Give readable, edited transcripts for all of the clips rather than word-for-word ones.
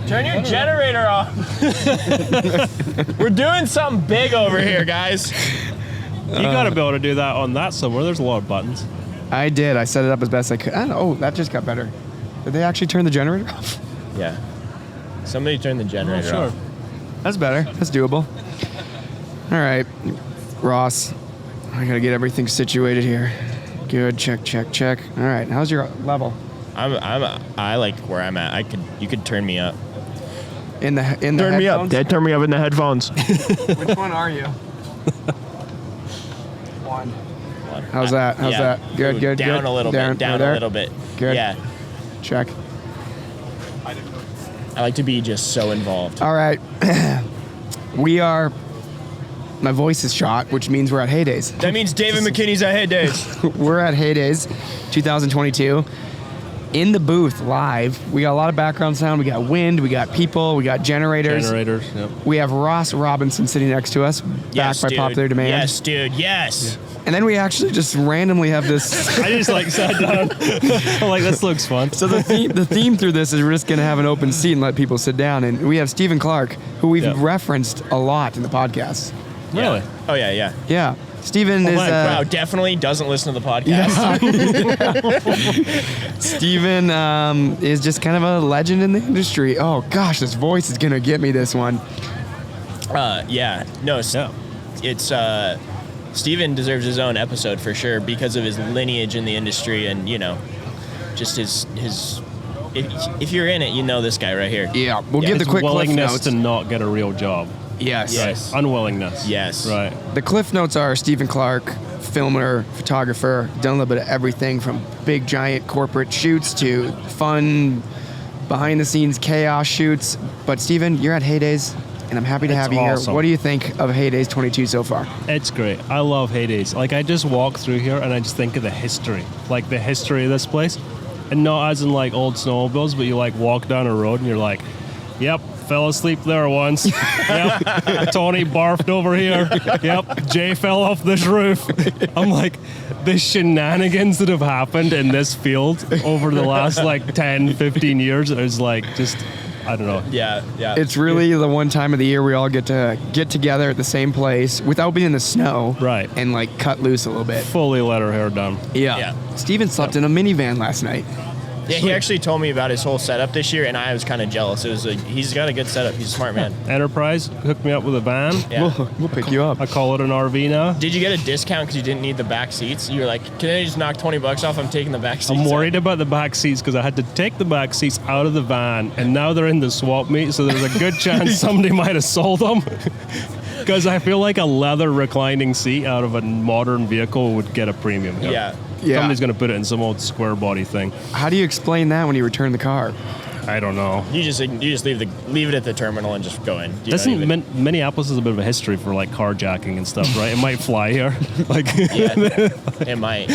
Turn your generator off. We're doing something big over here, guys. You gotta be able to do that on that somewhere. There's a lot of buttons. I did. I set it up as best I could. I don't know. Oh, that just got better. Did they actually turn the generator off? Yeah. Somebody turn the generator off. That's better. That's doable. All right, Ross. I gotta get everything situated here. Good. Check. All right. How's your level? I like where I'm at. You could turn me up. In the turn me up. Dad, turn me up in the headphones. Which one are you? One. How's that? Good. Down a little bit. Down a little bit. Good. Yeah. Check. I like to be just so involved. All right. We are. My voice is shot, which means we're at HayDays. That means David McKinney's at HayDays. We're at HayDays 2022. In the booth, live. We got a lot of background sound. We got wind. We got people. We got generators. Yep. We have Ross Robinson sitting next to us, backed by popular demand. Yes, dude. Yes. And then we actually just randomly have this. I just sat down. I'm like, this looks fun. So the theme through this is we're just going to have an open seat and let people sit down. And we have Stephen Clark, who we've referenced a lot in the podcast. Really? Oh, yeah. Yeah. Stephen is... wow, definitely doesn't listen to the podcast. Stephen is just kind of a legend in the industry. Oh, gosh, this voice is going to get me this one. It's... Stephen deserves his own episode for sure because of his lineage in the industry and, just his if you're in it, you know this guy right here. Yeah, we'll give the quick cliff willingness notes. to not get a real job. Yes. Unwillingness. Yes. Right. The cliff notes are Stephen Clark, filmer, photographer, done a little bit of everything from big, giant corporate shoots to fun, behind-the-scenes chaos shoots. But Stephen, you're at HayDays, and I'm happy to have you awesome. here. What do you think of HayDays 22 so far? It's great. I love HayDays. Like, I just walk through here and I just think of the history. Like, the history of this place. And not as in, like, old snowmobiles, but you, like, walk down a road and you're like, yep, fell asleep there once. Yep, Tony barfed over here. Yep, Jay fell off this roof. I'm like, the shenanigans that have happened in this field over the last, like, 10, 15 years is, like, just... I don't know. Yeah. It's really the one time of the year we all get to get together at the same place without being in the snow. Right. And like cut loose a little bit. Fully let her hair down. Yeah. Steven slept in a minivan last night. Yeah, he actually told me about his whole setup this year, and I was kind of jealous. It was he's got a good setup. He's a smart man. Enterprise hooked me up with a van. Yeah. We'll pick you up. I call it an RV now. Did you get a discount because you didn't need the back seats? You were like, can I just knock $20 off? I'm taking the back seats. I'm worried about the back seats because I had to take the back seats out of the van, and now they're in the swap meet, so there's a good chance somebody might have sold them. Because I feel like a leather reclining seat out of a modern vehicle would get a premium here. Yeah. Somebody's going to put it in some old square body thing. How do you explain that when you return the car? I don't know. You just leave it at the terminal and just go in. Minneapolis is a bit of a history for like carjacking and stuff, right? It might fly here. Like yeah, it might.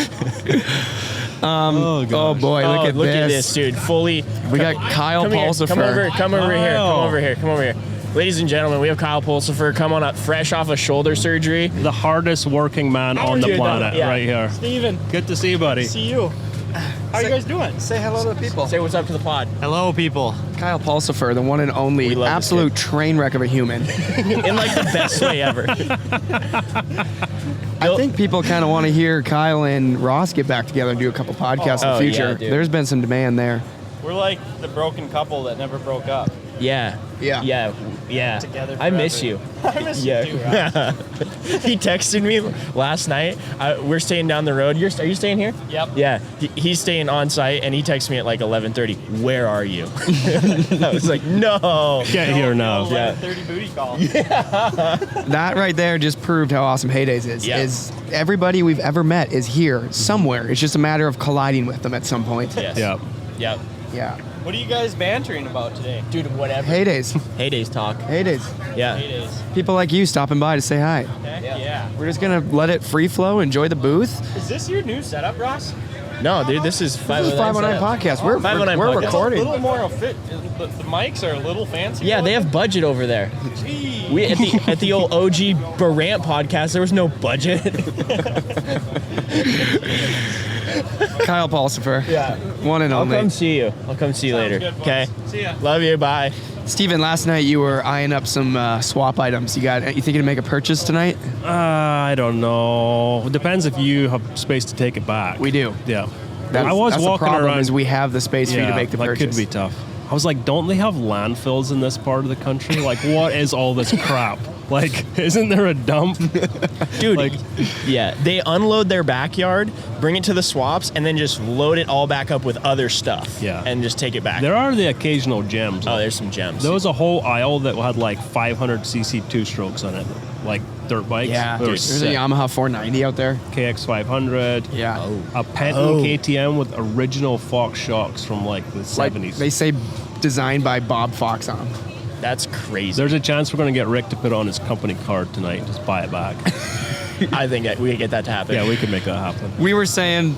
Oh boy, look at this, dude. Fully. We got Kyle Pulsifer. Come over here. Ladies and gentlemen, we have Kyle Pulsifer. Come on up, fresh off of shoulder surgery. The hardest working man on the planet, right here. Steven. Good to see you, buddy. See you. How are you guys doing? Say hello to the people. Say what's up to the pod. Hello, people. Kyle Pulsifer, the one and only absolute train wreck of a human. In like the best way ever. I think people kind of want to hear Kyle and Ross get back together and do a couple podcasts in the future. Yeah, there's been some demand there. We're like the broken couple that never broke up. Yeah. Together forever. I miss you. I miss you too, Ross. He texted me last night. We're staying down the road. Are you staying here? Yep. Yeah. He's staying on site, and he texted me at like 11:30. Where are you? I was like, no. Get here now. 11:30 booty call. That right there just proved how awesome HayDays is. Yeah. Is everybody we've ever met is here somewhere. It's just a matter of colliding with them at some point. Yes. Yep. Yeah. What are you guys bantering about today? Dude, whatever. HayDays. HayDays talk. HayDays. Yeah. HayDays. People like you stopping by to say hi. Heck yeah. We're just going to let it free flow, enjoy the booth. Is this your new setup, Ross? No, dude, this is 509. This is 509 podcast. We're 509 we're podcast. recording. A little more fit. The mics are a little fancy. Yeah, they have budget over there. Gee. We at the old OG Barant podcast, there was no budget. Kyle Pulsifer. Yeah. One and I'll only. come see you. I'll come see you later. good, boss. Okay. See ya. Love you. Bye. Steven, last night you were eyeing up some swap items. You thinking to make a purchase tonight? I don't know. It depends if you have space to take it back. We do. Yeah. That's, I was that's walking the problem around. is we have the space for you to make the that purchase. could be tough. I was like, don't they have landfills in this part of the country? Like, what is all this crap? Like, isn't there a dump? Dude, Like- yeah, they unload their backyard, bring it to the swaps, and then just load it all back up with other stuff. Yeah. And just take it back. There are the occasional gems. Oh, there's some gems. There was a whole aisle that had like 500cc two-strokes on it, like dirt bikes. Yeah, There there's was a Yamaha 490 out there. KX500. Yeah. A Penton Oh. KTM with original Fox shocks from like the Like 70s. they say designed by Bob Fox on 'em. That's crazy. There's a chance we're going to get Rick to put on his company card tonight and just buy it back. I think that we could get that to happen. Yeah, we could make that happen. We were saying,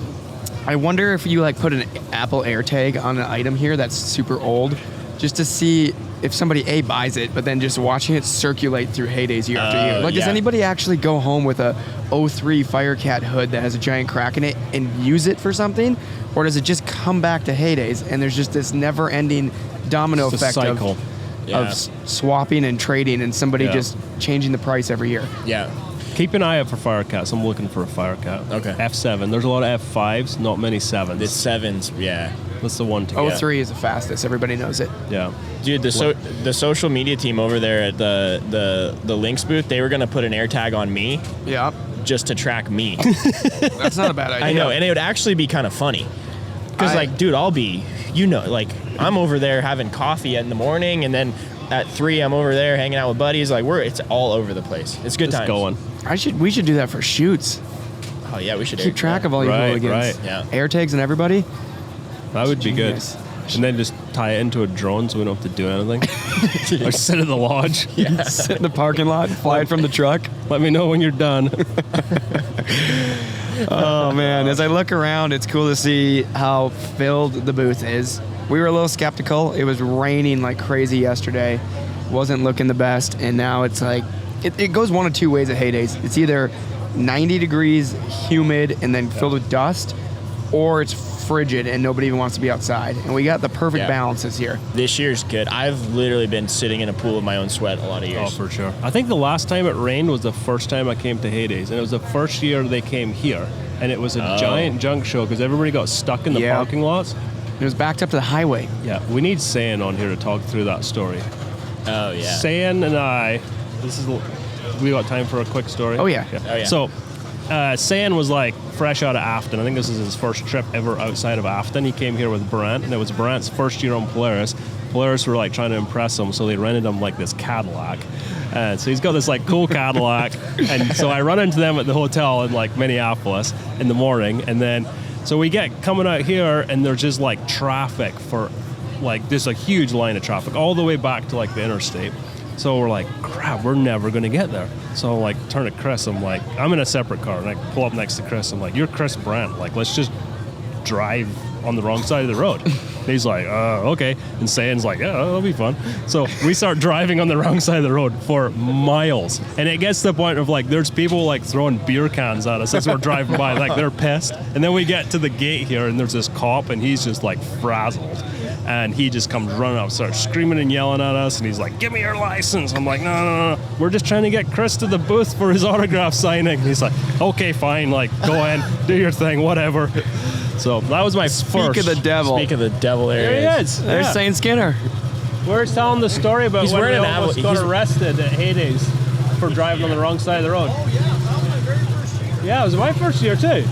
I wonder if you like put an Apple AirTag on an item here that's super old, just to see if somebody buys it, but then just watching it circulate through HayDays year after year. Like, does yeah. anybody actually go home with a 03 Firecat hood that has a giant crack in it and use it for something, or does it just come back to HayDays and there's just this never-ending domino It's a effect cycle. of Yeah. swapping and trading and somebody Yeah. just changing the price every year? Yeah. Keep an eye out for Firecats. I'm looking for a Firecat. Okay. F7. There's a lot of F5s, not many 7s. The sevens, yeah. That's the one to get. 03 is the fastest. Everybody knows it. Yeah. Dude, the social media team over there at the Lynx booth, they were gonna put an AirTag on me Yeah, just to track me. that's not a bad idea. I know, and it would actually be kind of funny. Because, I- like, dude, I'll be, like, I'm over there having coffee in the morning, and then at 3, I'm over there hanging out with buddies. Like, it's all over the place. It's good Just times. going. We should do that for shoots. Oh, yeah, we should Keep track of all your Right, hooligans. right. Yeah. AirTags and everybody. That would be good. Genius. And then just tie it into a drone so we don't have to do anything. Or sit at the lodge. Sit in the parking lot, fly it from the truck. Let me know when you're done. Oh man, as I look around, it's cool to see how filled the booth is. We were a little skeptical. It was raining like crazy yesterday. Wasn't looking the best, and now it's like it goes one of two ways at HayDays. It's either 90 degrees, humid, and then filled with dust, or it's frigid and nobody even wants to be outside. And we got the perfect Yeah. balances here. This year's good. I've literally been sitting in a pool of my own sweat a lot of Oh, years. for sure. I think the last time it rained was the first time I came to HayDays, and it was the first year they came here, and it was a giant junk show because everybody got stuck in the Yeah. parking lots. It was backed up to the highway. Yeah, we need Sayan on here to talk through that story. Oh, yeah. Sayan and I, we got time for a quick story? Oh, yeah. Oh, yeah. So, Sayan was like fresh out of Afton. I think this is his first trip ever outside of Afton. He came here with Brant, and it was Brant's first year on Polaris. Polaris were like trying to impress him, so they rented him like this Cadillac. So he's got this like cool Cadillac, and so I run into them at the hotel in like Minneapolis in the morning, and then so we get coming out here, and there's just like traffic for like there's a huge line of traffic all the way back to like the interstate. So we're like, crap, we're never gonna get there. So like turn to Chris, I'm like, I'm in a separate car, and I pull up next to Chris. I'm like, you're Chris Brandt, like let's just drive on the wrong side of the road. And he's like, okay. And Sayan's like, yeah, that'll be fun. So we start driving on the wrong side of the road for miles. And it gets to the point of like, there's people like throwing beer cans at us as we're driving by, like they're pissed. And then we get to the gate here, and there's this cop, and he's just like frazzled. And he just comes running up, starts screaming and yelling at us, and he's like, give me your license. I'm like, no. We're just trying to get Chris to the booth for his autograph signing. He's like, okay, fine, like, go ahead, do your thing, whatever. So that was my first. Speak of the devil. Speak of the devil, there There he is. There's Yeah. Saint Skinner. We're telling the story about He's when wearing we an almost Apple- got he's- arrested at HayDays for driving on the wrong side of the road. Yeah, it was my first year too.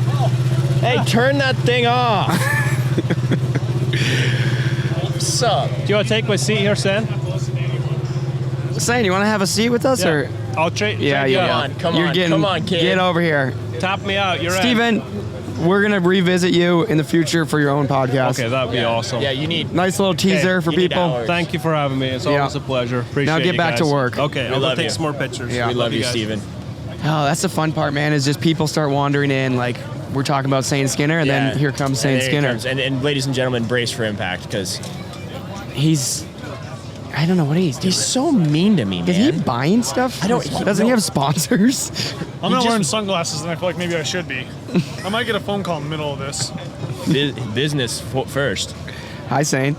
Hey, turn that thing off. What's up? Do you want to take my seat here, Sam? Saint, you want to have a seat with us, or? I'll trade. Yeah, you yeah. out. Come You're on, getting, come on, kid. Get over here. Tap me out. You're in. Steven, we're going to revisit you in the future for your own podcast. Okay, that'd be awesome. Yeah, you need. Nice little teaser for you need people. hours. Thank you for having me. It's always Yeah. a pleasure. Appreciate Now get you back to guys. work. Okay, We I'll go love take you. some more pictures. Yeah. We love you, guys. Steven. Oh, that's the fun part, man, is just people start wandering in. Like, we're talking about Saint Skinner, and then here comes And Saint there he Skinner. comes. And ladies and gentlemen, brace for impact, because He's I don't know what he's doing. He's so mean to me, man. Is he buying stuff? I don't- Doesn't he have sponsors? I'm not just- wearing sunglasses, and I feel like maybe I should be. I might get a phone call in the middle of this. Business first. Hi, Sane.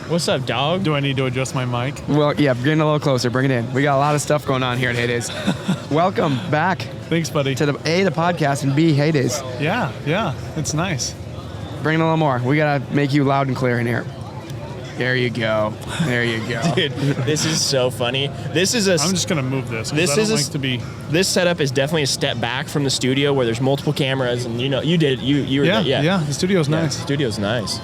What's up, dog? Do I need to adjust my mic? Well, yeah, getting a little closer. Bring it in. We got a lot of stuff going on here at HayDays. Welcome back Thanks, buddy. to the podcast, and B, HayDays. Yeah, it's nice. Bring it a little more. We got to make you loud and clear in here. There you go. There you go. Dude, this is so funny. This is a. I'm just gonna move this. 'Cause This I don't is a like to be. This setup is definitely a step back from the studio where there's multiple cameras, and you did it. You were there. Yeah. The studio's Yeah, nice. the studio's nice.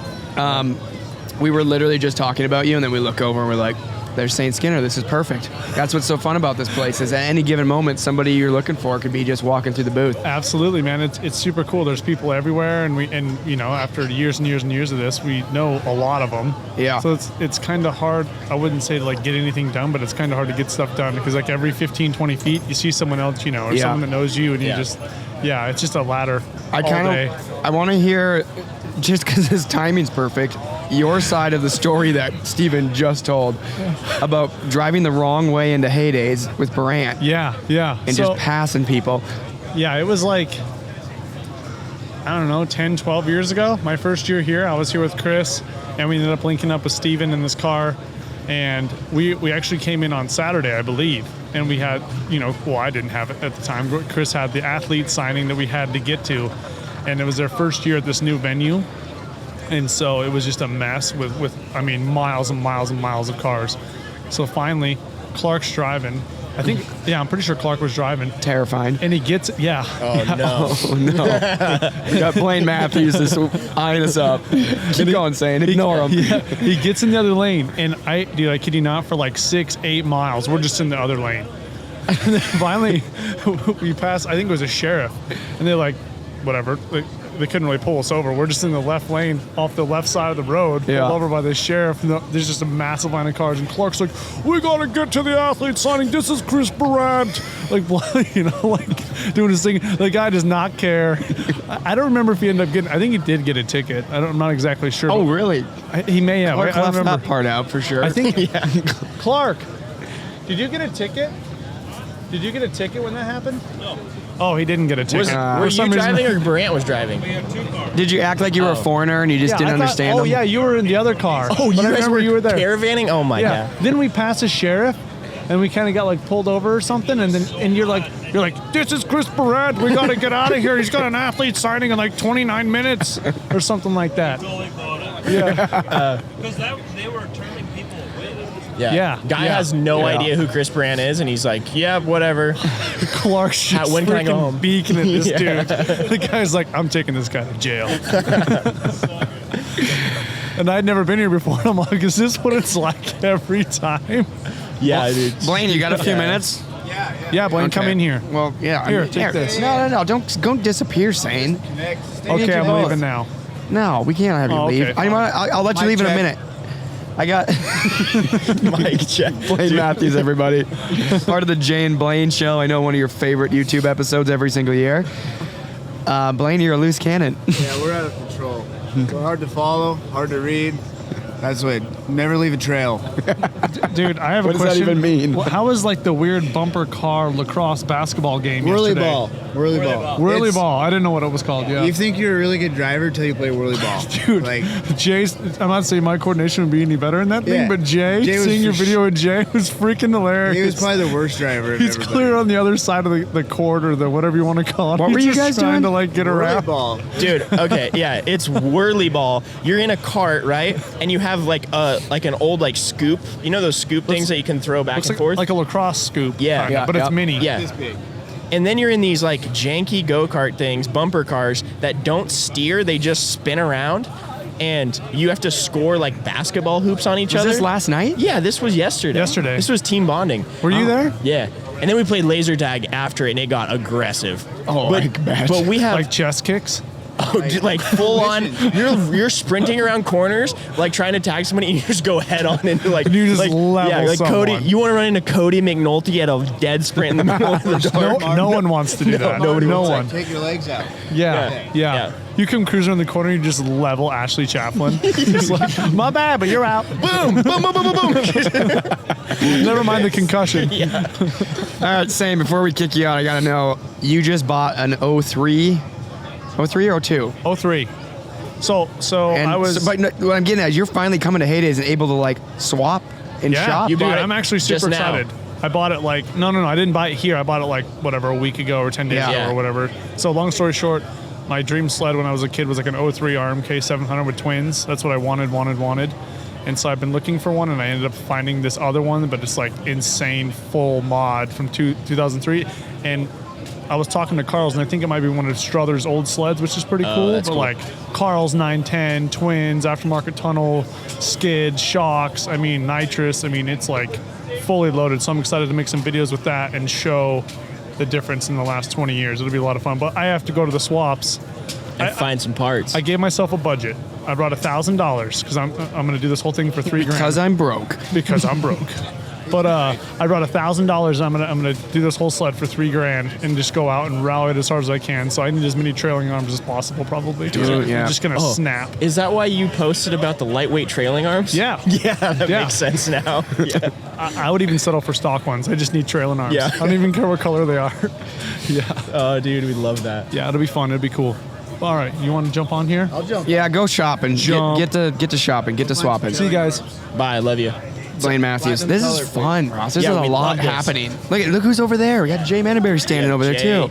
We were literally just talking about you, and then we look over and we're like, there's Saint Skinner. This is perfect. That's what's so fun about this place is at any given moment, somebody you're looking for could be just walking through the booth. Absolutely, man. It's super cool. There's people everywhere, and after years and years and years of this, we know a lot of them. Yeah. So it's kind of hard. I wouldn't say to like get anything done, but it's kind of hard to get stuff done because like every 15, 20 feet, you see someone else, or Yeah. someone that knows you, and Yeah. you just, it's just a ladder I all day. I want to hear, just because his timing's perfect, your side of the story that Steven just told about driving the wrong way into HayDays with Brant Yeah. and So- just passing people. Yeah, it was like, I don't know, 10, 12 years ago. My first year here, I was here with Chris, and we ended up linking up with Steven in this car. And we actually came in on Saturday, I believe. And we had, I didn't have it at the time. Chris had the athlete signing that we had to get to. And it was their first year at this new venue. And so it was just a mess with miles and miles and miles of cars. So finally, Clark's driving. I'm pretty sure Clark was driving. Terrifying. And he gets, yeah. Oh no! Oh no. We got Blaine Matthews just eyeing us up. Keep going, saying ignore him. Yeah, he gets in the other lane, and I kid you not, for like 6-8 miles, we're just in the other lane. And then finally, we pass, I think it was a sheriff, and they're like, whatever, they couldn't really pull us over. We're just in the left lane, off the left side of the road, Yeah. pulled over by the sheriff. And there's just a massive line of cars, and Clark's like, we gotta get to the athlete signing. This is Chris Barant. Like, doing his thing. The guy does not care. I don't remember if he ended up getting, I think he did get a ticket. I'm not exactly sure. Oh, really? He may have. Clark I don't left remember. that part out for sure. I think, Clark, did you get a ticket? Did you get a ticket when that happened? No. Oh, he didn't get a ticket. Were you driving or Brant was driving? Did you act like you were a foreigner and you just didn't understand Oh him? yeah, you were in the other car. Oh, But I remember you were there. caravanning. Oh my Yeah. god! Then we passed a sheriff, and we kind of got like pulled over or something, and you're like, this is Chris Barant. We got to get out of here. He's got an athlete signing in like 29 minutes or something like that. Yeah. Because they were turning people away. Yeah. Guy Yeah. has no Yeah. idea who Chris Brant is, and he's like, yeah, whatever. Clark's just When can I go freaking home? beaking at this Yeah. dude. The guy's like, I'm taking this guy to jail. And I'd never been here before. I'm like, is this what it's like every time? Yeah, dude. Blaine, you got a few minutes? Yeah, Blaine, come Okay. in here. Well, yeah. Here, take this. No. Don't disappear, Sane. Okay, I'm both. leaving now. No, we can't have you Oh, okay. leave. I'll let you leave in a minute. I got Mike check. Blaine Matthews, everybody. Part of the Jay and Blaine show. I know one of your favorite YouTube episodes every single year. Blaine, you're a loose cannon. Yeah, we're out of control. We're hard to follow, hard to read. That's what. Never leave a trail. Dude, I have What a does that question. even mean? How was like the weird bumper car lacrosse basketball game Whirly yesterday? ball. Whirly ball. Whirly It's- ball. I didn't know what it was called. Yeah. You think you're a really good driver until you play whirly ball. Dude, Like, Jay's, I'm not saying my coordination would be any better in that thing, Yeah. but Jay Jay was seeing your for video with Jay was freaking hilarious. he was probably the worst driver of He's everybody. clear on the other side of the court or the whatever you want to call it. What He's were you just guys trying doing? to like get Whirly around. ball. Dude, okay, yeah, it's whirly ball. You're in a cart, right? And you have like an old like scoop. You know those scoop things that you can throw back Looks and forth? like a lacrosse scoop. Yeah. kinda, but it's mini. Yeah. This big. And then you're in these like janky go-kart things, bumper cars that don't steer, they just spin around. And you have to score like basketball hoops on each Was other. this last night? Yeah, this was yesterday. Yesterday. This was team bonding. Were you there? Yeah. And then we played laser tag after it, and it got aggressive. Oh, I can imagine. But we have Like chest kicks. dude, like full on. You're sprinting around corners, like trying to tag somebody, and you just go head on into like. And you just like, level yeah, like Cody. someone. You want to run into Cody McNulty at a dead sprint in the middle of the dark. No one wants to do that. nobody no wants one. Take your legs out. Yeah. Yeah. You come cruising around the corner, you just level Ashley Chaplin. It's like, my bad, but you're out. Boom, boom, boom, boom, boom, boom. Never mind the concussion. All right, Sam, before we kick you out, I got to know, you just bought an 03 or 02? 03. So And I was. but no, what I'm getting at is you're finally coming to HayDays and able to like swap and Yeah, shop. dude, bought it I'm actually just super now. excited. I bought it like no, I didn't buy it here. I bought it like whatever a week ago or 10 days Yeah. ago Yeah. or whatever. So long story short, my dream sled when I was a kid was like an 03 RMK 700 with twins. That's what I wanted. And so I've been looking for one, and I ended up finding this other one, but it's like insane full mod from 2003. And I was talking to Carl's, and I think it might be one of Strother's old sleds, which is pretty cool. that's But cool. like Carl's 910, twins, aftermarket tunnel, skid, shocks. I mean nitrous. I mean it's like fully loaded. So I'm excited to make some videos with that and show the difference in the last 20 years. It'll be a lot of fun. But I have to go to the swaps. And find some parts. I gave myself a budget. I brought $1,000 because I'm going to do this whole thing for $3,000 Because I'm broke. because I'm broke. But I brought $1,000. I'm gonna do this whole sled for $3,000 and just go out and rally it as hard as I can. So I need as many trailing arms as possible, probably. Dude, yeah. I'm just gonna Oh. snap. Is that why you posted about the lightweight trailing arms? Yeah. Yeah, that Yeah. makes sense now. Yeah. I would even settle for stock ones. I just need trailing arms. Yeah. I don't even care what color they are. Yeah. Oh, dude, we love that. Yeah, it'll be fun. It'll be cool. All right, you want to jump on here? I'll jump. Yeah, go shopping. Jump. Get to shopping. Get to swapping. See you guys. Bye, I love you. Blaine Matthews. Platinum This is color, fun, Ross. There's Yeah, a we lot love this. happening. Look who's over there. We got Jay Manenberry standing Yeah, over there Jay. too.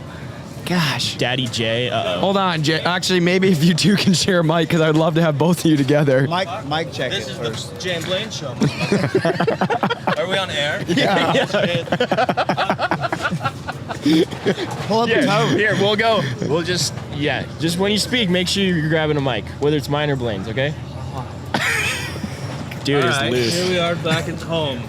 Gosh. Daddy J. Hold on, Jay. Actually, maybe if you two can share a mic, because I'd love to have both of you together. Mike, check This it is first. the Jay and Blaine show. Are we on air? Pull up the tower. Here, we'll go. We'll just when you speak, make sure you're grabbing a mic, whether it's mine or Blaine's, okay? Dude is Alright, loose. here we are back at home.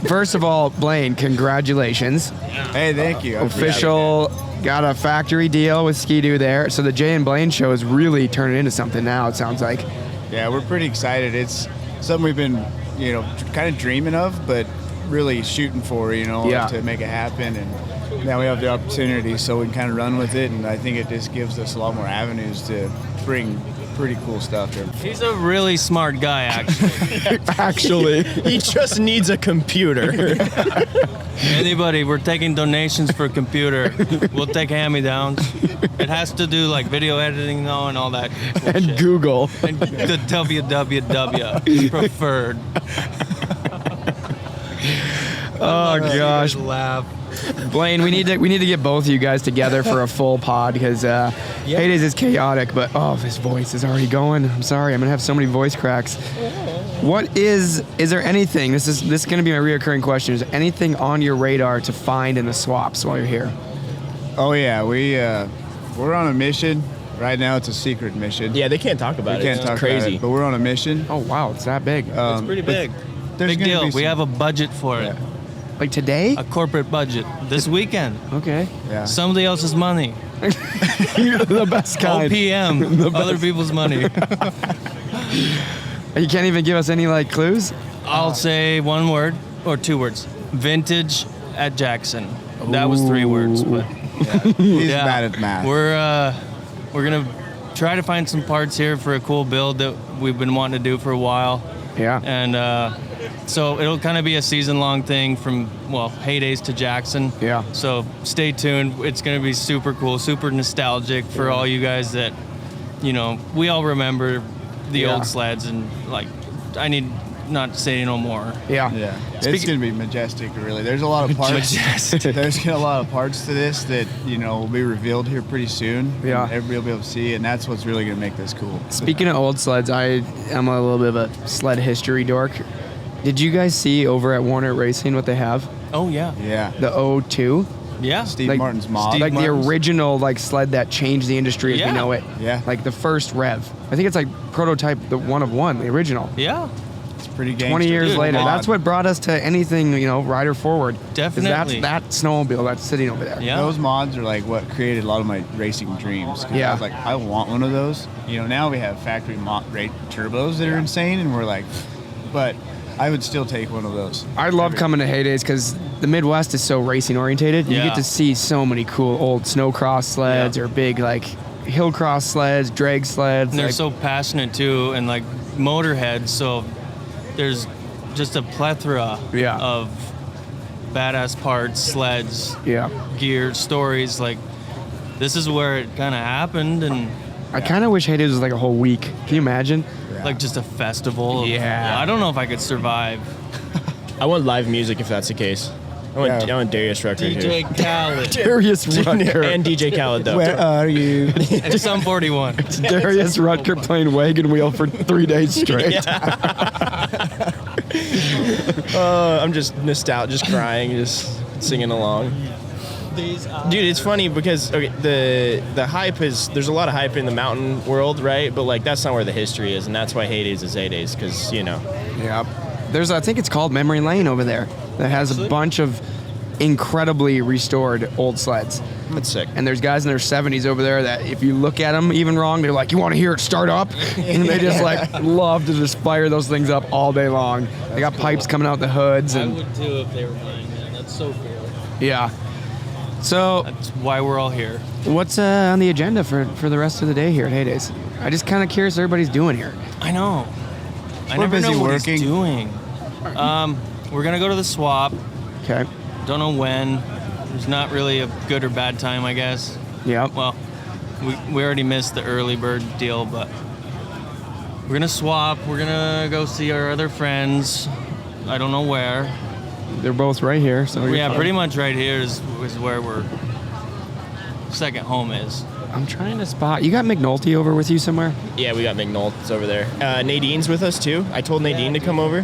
First of all, Blaine, congratulations. Hey, thank you. I appreciate Official, got a factory deal with Ski-Doo there. So the Jay and Blaine show is really turning into something now, it sounds like. it. Yeah, we're pretty excited. It's something we've been, kind of dreaming of, but really shooting for, Yeah. to make it happen. And now we have the opportunity, so we can kind of run with it. And I think it just gives us a lot more avenues to bring pretty cool stuff to him. He's a really smart guy, actually. Actually. He just needs a computer. Anybody, we're taking donations for a computer. We'll take hand-me-downs. It has to do like video editing though and all that. Cool And shit. Google. And the www preferred. Oh gosh, Laugh. Blaine, we need to get both of you guys together for a full pod because HayDays is chaotic. But his voice is already going. I'm sorry, I'm gonna have so many voice cracks. What is there anything? This is gonna be my reoccurring question. Is there anything on your radar to find in the swaps while you're here? Oh yeah, we're on a mission right now. It's a secret mission. Yeah, they can't talk about we it. can't It's talk crazy. about it, but we're on a mission. Oh wow, it's that big. It's pretty big. There's Big gonna deal. be We some- have a budget for it. Like today? A corporate budget. This weekend. Okay. Yeah. Somebody else's money. You're the best kind. OPM. Other people's money. You can't even give us any like clues. I'll say one word or two words. Vintage at Jackson. That was 3 words, but He's yeah. bad at math. We're gonna try to find some parts here for a cool build that we've been wanting to do for a while. Yeah. And so it'll kind of be a season-long thing from, HayDays to Jackson. Yeah. So stay tuned. It's going to be super cool, super nostalgic for all you guys that, we all remember the Yeah. old sleds and, I need not to say no more. Yeah. Yeah, it's Speaking- going to be majestic, really. There's a lot of parts. Majestic. There's a lot of parts to this that will be revealed here pretty soon. Yeah. and everybody will be able to see, and that's what's really going to make this cool. Speaking of old sleds, I am a little bit of a sled history dork. Did you guys see over at Warner Racing what they have? Oh, yeah. Yeah, The O2? Yeah. Steve like- Martin's mod. Steve Like Martin's. the original sled that changed the industry as Yeah. we know it. Yeah. Like the first Rev. I think it's like prototype, the one of one, the original. Yeah. It's pretty gangster. 20 years Dude, later. mod. That's what brought us to anything, rider forward. Is Definitely. That snowmobile that's sitting over there. Yeah. Those mods are like what created a lot of my racing dreams. 'Cause Yeah. I was like, I want one of those. Now we have factory rate turbos that are insane, and we're like, but I would still take one of those. I love coming to HayDays because the Midwest is so racing orientated. You Yeah. get to see so many cool old snowcross sleds Yeah. or big hill cross sleds, drag sleds. And they're like- so passionate too, and like motorheads. So there's just a plethora Yeah. of badass parts, sleds, yeah. gear, stories. Like this is where it kind of happened, and I kind of wish HayDays was like a whole week. Can you imagine? like just a festival. Yeah. I don't know if I could survive. I want live music if that's the case. I want Darius Rucker DJ here. Khaled, Darius Rutger. And DJ Khaled though. Where are you? and Sum 41. Darius Rutger playing Wagon Wheel for 3 days straight. I'm just nostalgic, just crying, just singing along. Dude, it's funny because the hype is, there's a lot of hype in the mountain world, right? But like that's not where the history is, and that's why HayDays is HayDays, because Yep. There's, I think it's called Memory Lane over there that has a bunch of incredibly restored old sleds. that's sick. And there's guys in their 70s over there that if you look at them even wrong, they're like, you want to hear it start up? And they just like love to just fire those things up all day long. They got pipes coming out the hoods. I And would too if they were mine, man. That's so cool. yeah. So That's why we're all here. what's on the agenda for the rest of the day here at HayDays? I just kind of curious what everybody's doing here. I know. I We're never busy know what working. he's doing. We're gonna go to the swap. Okay. Don't know when. There's not really a good or bad time, I guess. Yep. Well, we already missed the early bird deal, but we're gonna swap. We're gonna go see our other friends. I don't know where. They're both right here. So you're Yeah, fine. pretty much right here is where we're second home is. I'm trying to spot. You got McNulty over with you somewhere? Yeah, we got McNulty's over there. Nadine's with us too. I told Nadine to come over,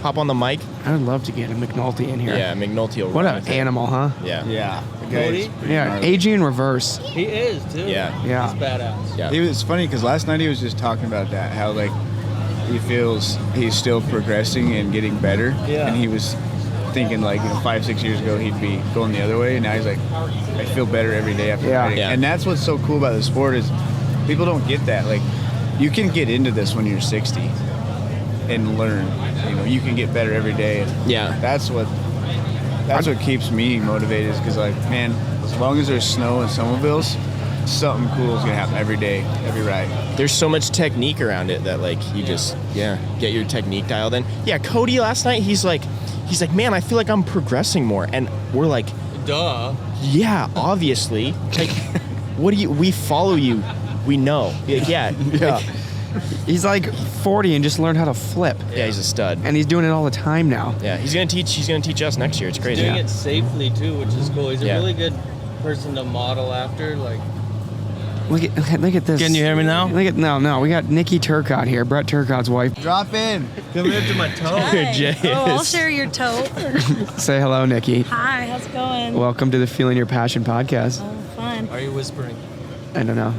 hop on the mic. I would love to get a McNulty in here. Yeah, McNulty will What run an with it. animal, huh? Yeah. Yeah. Cody? Yeah, aging in reverse. He is too. Yeah. Yeah. He's badass. Yeah. It was funny because last night he was just talking about that, how like he feels he's still progressing and getting better. Yeah. And he was thinking like 5-6 years ago he'd be going the other way, and now he's like, I feel better every day after Yeah. riding. Yeah. And that's what's so cool about the sport is people don't get that. Like you can get into this when you're 60 and learn. You can get better every day. And Yeah. That's what keeps me motivated, is because like, man, as long as there's snow and snowmobiles, something cool is gonna happen every day, every ride. There's so much technique around it that like you just get your technique dialed in. Yeah, Cody last night he's like, man, I feel like I'm progressing more, and we're like, Duh. yeah, obviously. Like, we follow you, we know. Like, yeah, Yeah. He's like 40 and just learned how to flip. yeah, he's a stud. And he's doing it all the time now. Yeah, he's gonna teach us next year. It's crazy. Doing it safely too, which is cool. He's a Yeah. really good person to model after. Like, Look at this. can you hear me now? No. We got Nikki Turcott here, Brett Turcott's wife. Drop in. Come into my toe. Jay Hi. Oh, I'll is- share your toe. Say hello, Nikki. Hi, how's it going? Welcome to the Feeling Your Passion podcast. Oh, fun. Are you whispering? I don't know.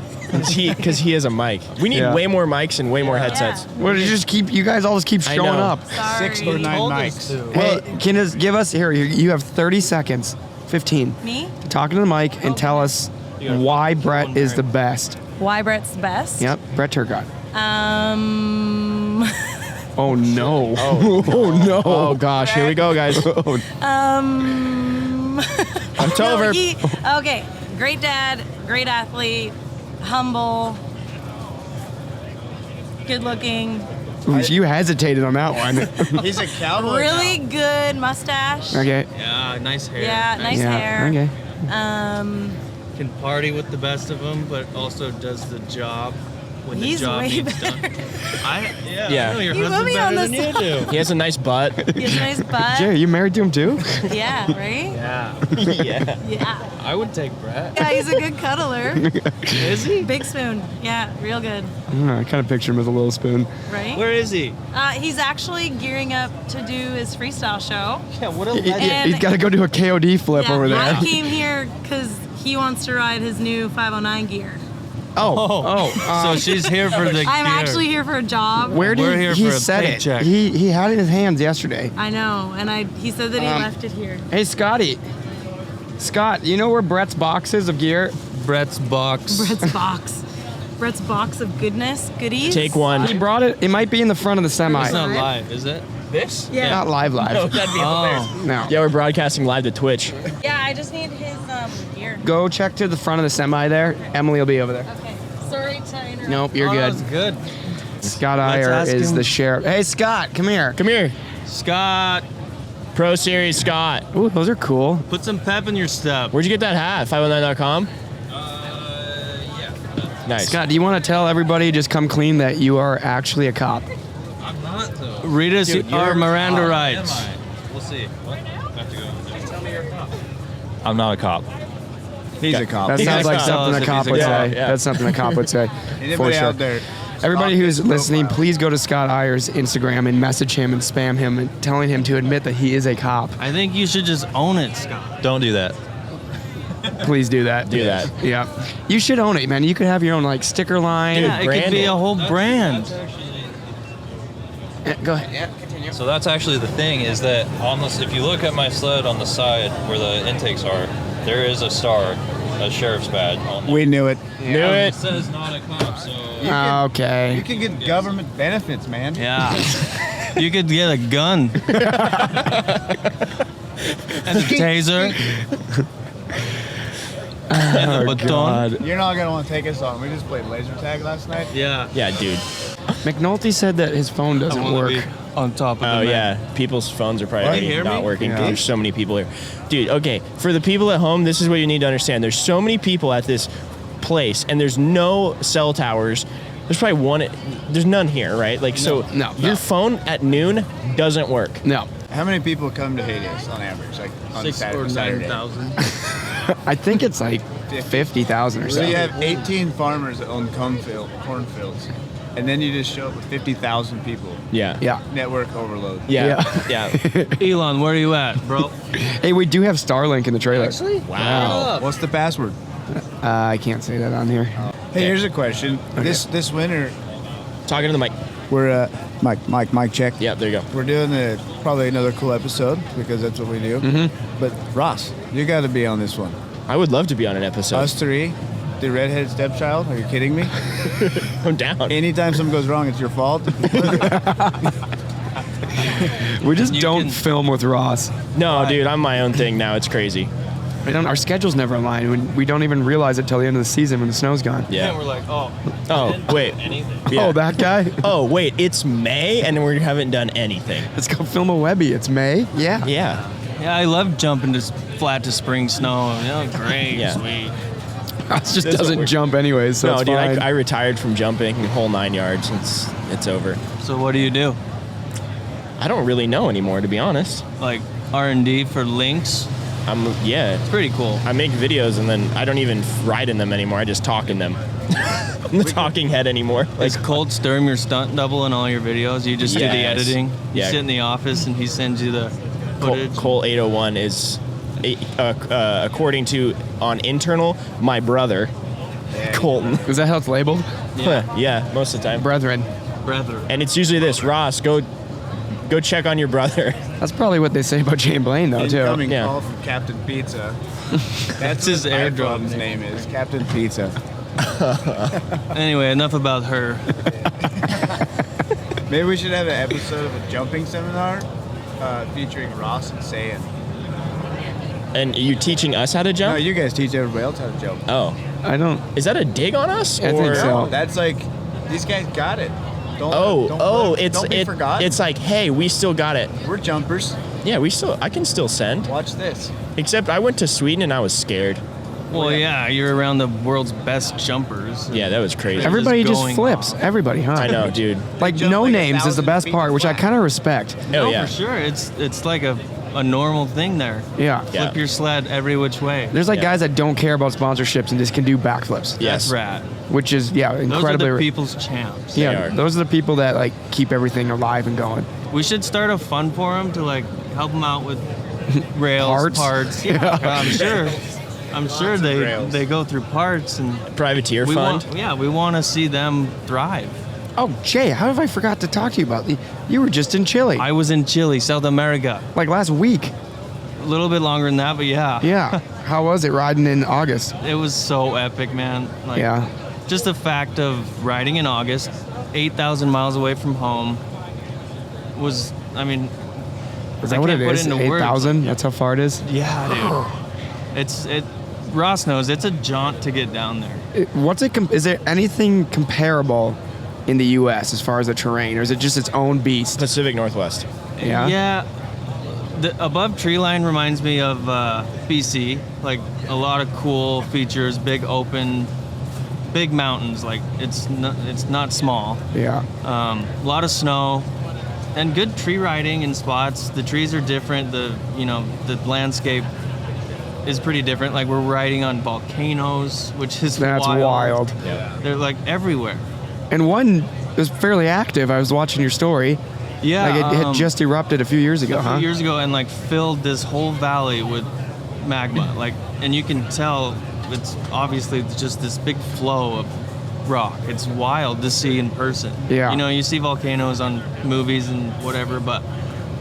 Because he has a mic. We need Yeah. way more mics and way more headsets. What did you guys all just keep I showing know. up? Sorry. 6 or 9 Told us mics. to. Hey, can you give us here? You have 30 seconds, 15. Me? Talking to the mic and tell us You gotta why keep Brett going is the very- best. Why Brett's the best? Yep, Brett Turcott. Oh no! Oh no! Oh gosh, here we go, guys. October. Okay, great dad, great athlete, humble, good looking, You hesitated on that one. He's a cowboy. really good mustache. Okay. Yeah, nice hair. Yeah, nice hair. Okay. Can party with the best of them, but also does the job when He's the job way needs better. done. Yeah. I know your You put husband me better on than the you do. He has a nice butt. He has a nice butt. Jay, you married to him too? Yeah, right? Yeah, Yeah. Yeah. I would take Brett. Yeah, he's a good cuddler. Is he? Big spoon. Yeah, real good. I kind of picture him as a little spoon. Right? Where is he? He's actually gearing up to do his freestyle show. Yeah, what a He, legend. has got to go do a KOD flip Yeah, over there. I came here because he wants to ride his new 509 gear. So she's here for the I'm gear. actually here for a job. Where did We're here he for a said it? paycheck. He had it in his hands yesterday. I know, and he said that he left it here. Hey, Scotty. Scott, you know where Brett's box is of gear? Brett's box. Brett's box. Brett's box of goodies. Take one. He brought it. It might be in the front of the semi. It's not live, is it? This? Yeah. Not live. That'd be Oh, No. Yeah, we're broadcasting live to Twitch. Yeah, I just need his gear. Go check to the front of the semi there. Emily will be over there. Okay. Nope, you're good. That was good. Scott Let's Iyer ask is him. the sheriff. Hey, Scott, come here. Come here. Scott, Pro Series Scott. Ooh, those are cool. put some pep in your step. Where'd you get that hat? 519.com? Yeah. Nice. Scott, do you want to tell everybody, just come clean, that you are actually a cop? I'm not though. Read us Dude, our you're- Miranda oh, rights. We'll see. What? I have to go. Tell me you're a cop. I'm not a cop. He's a cop. That He's sounds a like cop. something a Tell us cop if he's would a say. cop. Yeah. That's something a cop would say. Anybody For sure. out there? Everybody stalk who's his listening, profile. please go to Scott Iyer's Instagram and message him and spam him and telling him to admit that he is a cop. I think you should just own it, Scott. Don't do that. Please do that. Do that. Yeah. You should own it, man. You could have your own like sticker line. Yeah, it could brand be it. a whole brand. Go ahead. Yeah, continue. So that's actually the thing is that on this, if you look at my sled on the side where the intakes are, there is a star, a sheriff's badge on there. We knew it. Knew It it. says not a cop, so You Okay. can get government benefits, man. Yeah. You could get a gun. And a taser. And a baton. You're not gonna want to take us on. We just played laser tag last night. Yeah. Yeah, dude. McNulty said that his phone I doesn't wanna work. be on top of Oh the man. yeah, people's phones are probably Can already you hear not me? working. Yeah. Dude, there's so many people here, dude. Okay, for the people at home, this is what you need to understand. There's so many people at this place, and there's no cell towers. There's probably one. There's none here, right? Like so, No. your phone at noon doesn't work. No. How many people come to HayDays on average? Like on 6 or Saturday? 9,000. I think it's like 50,000 or So you so. have 18 farmers that own cornfields, and then you just show up with 50,000 people. Yeah. Yeah. Network overload. Yeah. Yeah. Elon, where are you at, bro? Hey, we do have Starlink in the trailer. Wow. What's the password? I can't say that on here. Hey, here's a question. This winter, Talking to the mic. we're Mike check. Yeah, there you go. We're doing probably another cool episode because that's what we do. Mm-hmm. But Ross, you got to be on this one. I would love to be on an episode. Us three, the redheaded stepchild. Are you kidding me? I'm down. Anytime something goes wrong, it's your fault. We just You don't can- film with Ross. No, dude, I'm my own thing now. It's crazy. Our schedules never align. We don't even realize it till the end of the season when the snow's gone. Yeah. and we're like, oh, Oh, wait. anything. Yeah. Oh, that guy? Oh, wait. It's May, and we haven't done anything. Let's go film a Webby. It's May. Yeah. Yeah. Yeah, I love jumping to flat to spring snow. Great, Yeah. sweet. Ross just That's what doesn't we're- jump anyways, so No, it's dude, fine. I retired from jumping the whole 9 yards. It's over. So what do you do? I don't really know anymore, to be honest. Like R&D for links? Yeah. Pretty cool. I make videos and then I don't even ride in them anymore. I just talk in them. I'm the talking head anymore. Like, Is Colt Sturm your stunt double in all your videos? You just do the Yes. editing? You Yeah. sit in the office and he sends you the footage? Cole 801 is, according to on internal, my brother, Colton. Is that how it's labeled? Yeah, most of the time. Brethren. Brethren. And it's usually this: Ross, go check on your brother. That's probably what they say about Jane Blaine, though, too. Incoming Yeah. call from Captain Pizza. That's his what airdrop iPhone's name is Captain Pizza. Anyway, enough about her. Maybe we should have an episode of a jumping seminar featuring Ross and Sayan. And you teaching us how to No, jump? you guys teach everybody else how to jump. Oh, I don't. is that a dig on us? I think or- so. That's like these guys got it. Don't It's be forgotten. It's like, hey, we still got it. We're jumpers. Yeah, I can still send. Watch this. Except I went to Sweden and I was scared. Well, yeah, you're around the world's best jumpers. Yeah, that was crazy. Everybody just going flips. off. Everybody, huh? I know, dude. Like, Jump no like names is the 1,000 best feet part, which I flat. kind of respect. No, Oh yeah. for sure. It's like a normal thing there. Yeah. Yeah. Flip your sled every which way. There's like Yeah. guys that don't care about sponsorships and just can do backflips. Yes. That's rad. Which is, yeah, Those are incredibly. the people's champs. They yeah, are. those are the people that like keep everything alive and going. We should start a fund for them to like help them out with rails, Parts? Yeah, I'm sure rails. they go through parts and Privateer we fund. we want to see them thrive. Oh, Jay, how have I forgot to talk to you about? You were just in Chile, I was in Chile, South America, like last week. a little bit longer than that, but yeah, Yeah. How was it riding in August? it was so epic, man. Like, Yeah. just the fact of riding in August, 8,000 miles away from home, was, I mean, Is that what it is? 8,000? That's how far it is? Yeah, dude. Ross knows it's a jaunt to get down there. Is there anything comparable in the U.S. as far as the terrain, or is it just its own beast? Pacific Northwest. Yeah. Yeah. The above tree line reminds me of BC. Like a lot of cool features, big open, big mountains. Like it's not small. Yeah. A lot of snow, and good tree riding in spots. The trees are different. The landscape is pretty different. Like we're riding on volcanoes, which is That's wild. Yeah. They're like everywhere. And one was fairly active. I was watching your story. Yeah, Like it had just erupted a few years ago, a few years ago, and like filled this whole valley with magma. Like, and you can tell it's obviously just this big flow of rock. It's wild to see in person. Yeah. You know, you see volcanoes on movies and whatever, but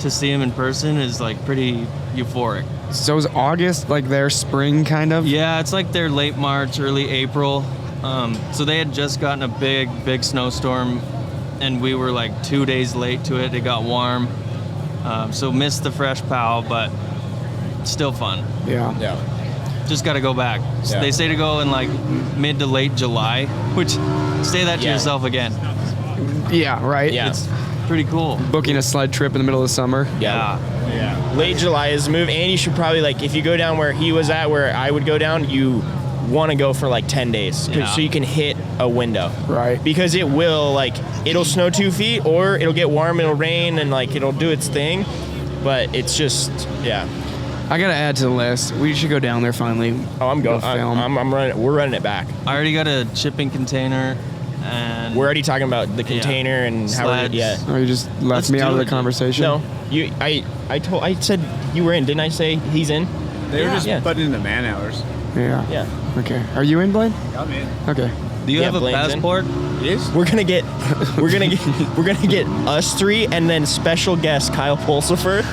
to see them in person is like pretty euphoric. So is August like their spring kind of? Yeah, it's like their late March, early April. So they had just gotten a big snowstorm, and we were like 2 days late to it. It got warm, so missed the fresh pow, but still fun. Yeah. Yeah. Just got to go back. Yeah. They say to go in like mid to late July, which say that to Yeah. yourself again. Yeah, right? Yeah. It's pretty cool. Booking a sled trip in the middle of the summer. Yeah. Late July is the move, and you should probably, like, if you go down where he was at, where I would go down, you want to go for like 10 days Yeah. so you can hit a window. Right. Because it will, like, it'll snow 2 feet, or it'll get warm, it'll rain, and like it'll do its thing. But it's just, yeah. I gotta add to the list. We should go down there finally. Oh, I'm going. Go film. I'm running. We're running it back. I already got a shipping container, and We're already talking about the container and how we're, Sleds. yeah. Oh, you just left Let's me out do of the it, dude. conversation? No, I said you were in. Didn't I say he's in? They were just Yeah. putting in the man hours. Yeah. Yeah. Okay. Are you in, Blaine? I'm in. Okay. do you Yeah, have a Blaine's in. passport? Yes. We're gonna get us three and then special guest Kyle Pulsifer,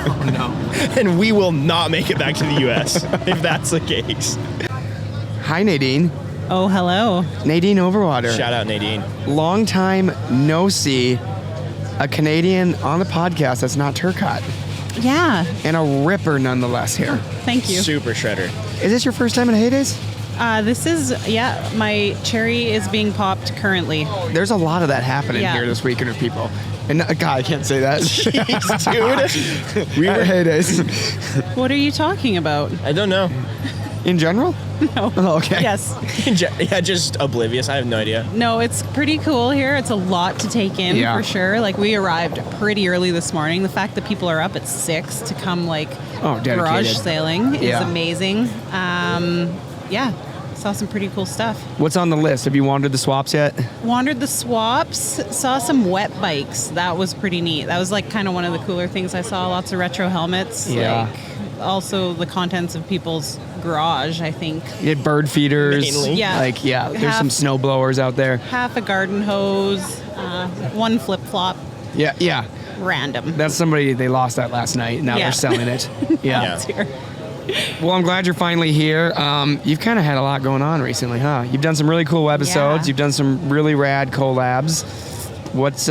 Oh no. and we will not make it back to the U.S. if that's the case. Hi, Nadine. Oh, hello. Nadine Overwater. Shout out Nadine. Long time no see. A Canadian on the podcast that's not Turcotte. Yeah, And a ripper nonetheless here. thank you. Super shredder. Is this your first time in HayDays? This is, my cherry is being popped currently. There's a lot of that happening Yeah. here this weekend with people. And God, I can't say that. Dude, We were HayDays. What are you talking about? I don't know. In general? No. Oh, okay. Yes. Yeah, just oblivious. I have no idea. No, it's pretty cool here. It's a lot to take in Yeah. for sure. Like we arrived pretty early this morning. The fact that people are up at 6 to come like Oh, dedicated. garage sailing is Yeah. amazing. Yeah, saw some pretty cool stuff. What's on the list? Have you wandered the swaps yet? Wandered the swaps, saw some wet bikes. That was pretty neat. That was like kind of one of the cooler things I saw. Lots of retro helmets. Yeah. Like also the contents of people's garage, I think. You had bird feeders. Mainly. Yeah. Like, yeah, there's Half- some snow blowers out there. Half a garden hose, one flip flop, Yeah. random. That's somebody, they lost that last night. Now Yeah. they're selling it. Yeah. Yeah. It's here. Well, I'm glad you're finally here. You've kind of had a lot going on recently, huh? You've done some really cool episodes. Yeah. You've done some really rad collabs. What's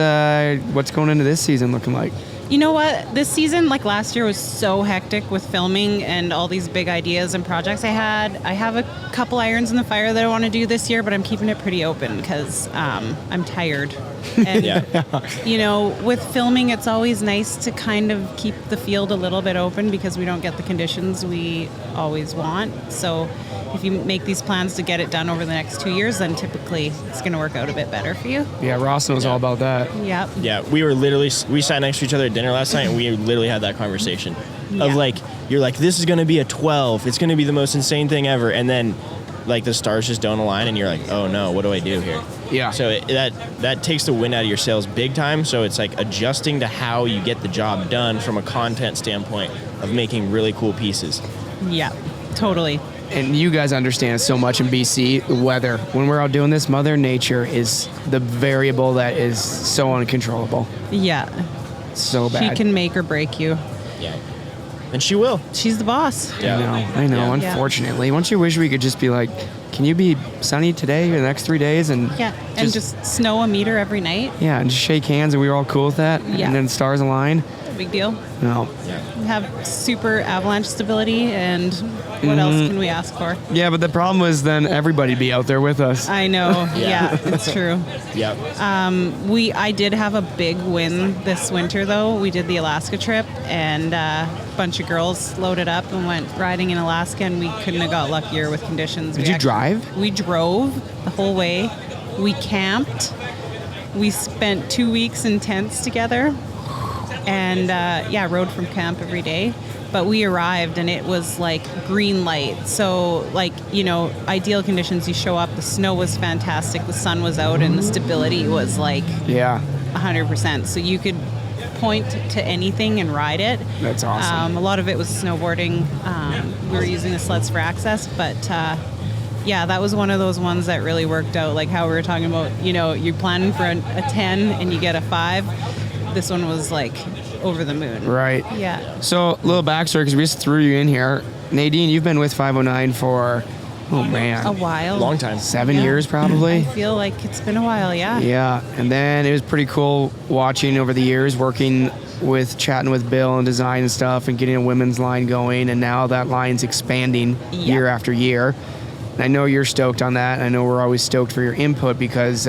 going into this season looking like? You know what? This season, like last year, was so hectic with filming and all these big ideas and projects I had. I have a couple irons in the fire that I want to do this year, but I'm keeping it pretty open because I'm tired. And, you know, with filming, it's always nice to kind of keep the field a little bit open because we don't get the conditions we always want. So if you make these plans to get it done over the next 2 years, then typically it's going to work out a bit better for you. Yeah, Ross knows all about that. Yep. Yeah, we sat next to each other at dinner last night, and we literally had that conversation Yeah. of like, you're like, this is gonna be a 12. It's gonna be the most insane thing ever, and then like the stars just don't align, and you're like, oh no, what do I do here? Yeah. So that takes the wind out of your sails big time. So it's like adjusting to how you get the job done from a content standpoint of making really cool pieces. Yeah, totally. And you guys understand so much in BC, the weather. When we're out doing this, Mother Nature is the variable that is so uncontrollable. Yeah. So bad. She can make or break you. Yeah, and she will. She's the boss. Yeah, I know. Yeah. Unfortunately, don't you wish we could just be like, can you be sunny today or the next 3 days, and Yeah, and just snow a meter every night. yeah, and just shake hands, and we were all cool with that, Yeah. and then stars align. a big deal. No. We have super avalanche stability, and what else can we ask for? Yeah, but the problem was then everybody'd be out there with us. I know. Yeah, it's true. Yep. I did have a big win this winter, though. We did the Alaska trip, and a bunch of girls loaded up and went riding in Alaska, and we couldn't have got luckier with conditions. Did you drive? We drove the whole way. We camped. We spent 2 weeks in tents together, and rode from camp every day. But we arrived, and it was like green light. So, like, ideal conditions, you show up, the snow was fantastic, the sun was out, and the stability was like 100%. So you could point to anything and ride it. That's awesome. A lot of it was snowboarding. We were using the sleds for access, but that was one of those ones that really worked out. Like how we were talking about, you're planning for a 10 and you get a 5. This one was like over the moon. Right. Yeah. So, a little backstory, because we just threw you in here. Nadine, you've been with 509 for, a while. Long time. 7 years, probably. I feel like it's been a while, yeah. Yeah, and then it was pretty cool watching over the years, chatting with Bill and design and stuff, and getting a women's line going, and now that line's expanding year after year. And I know you're stoked on that. I know we're always stoked for your input because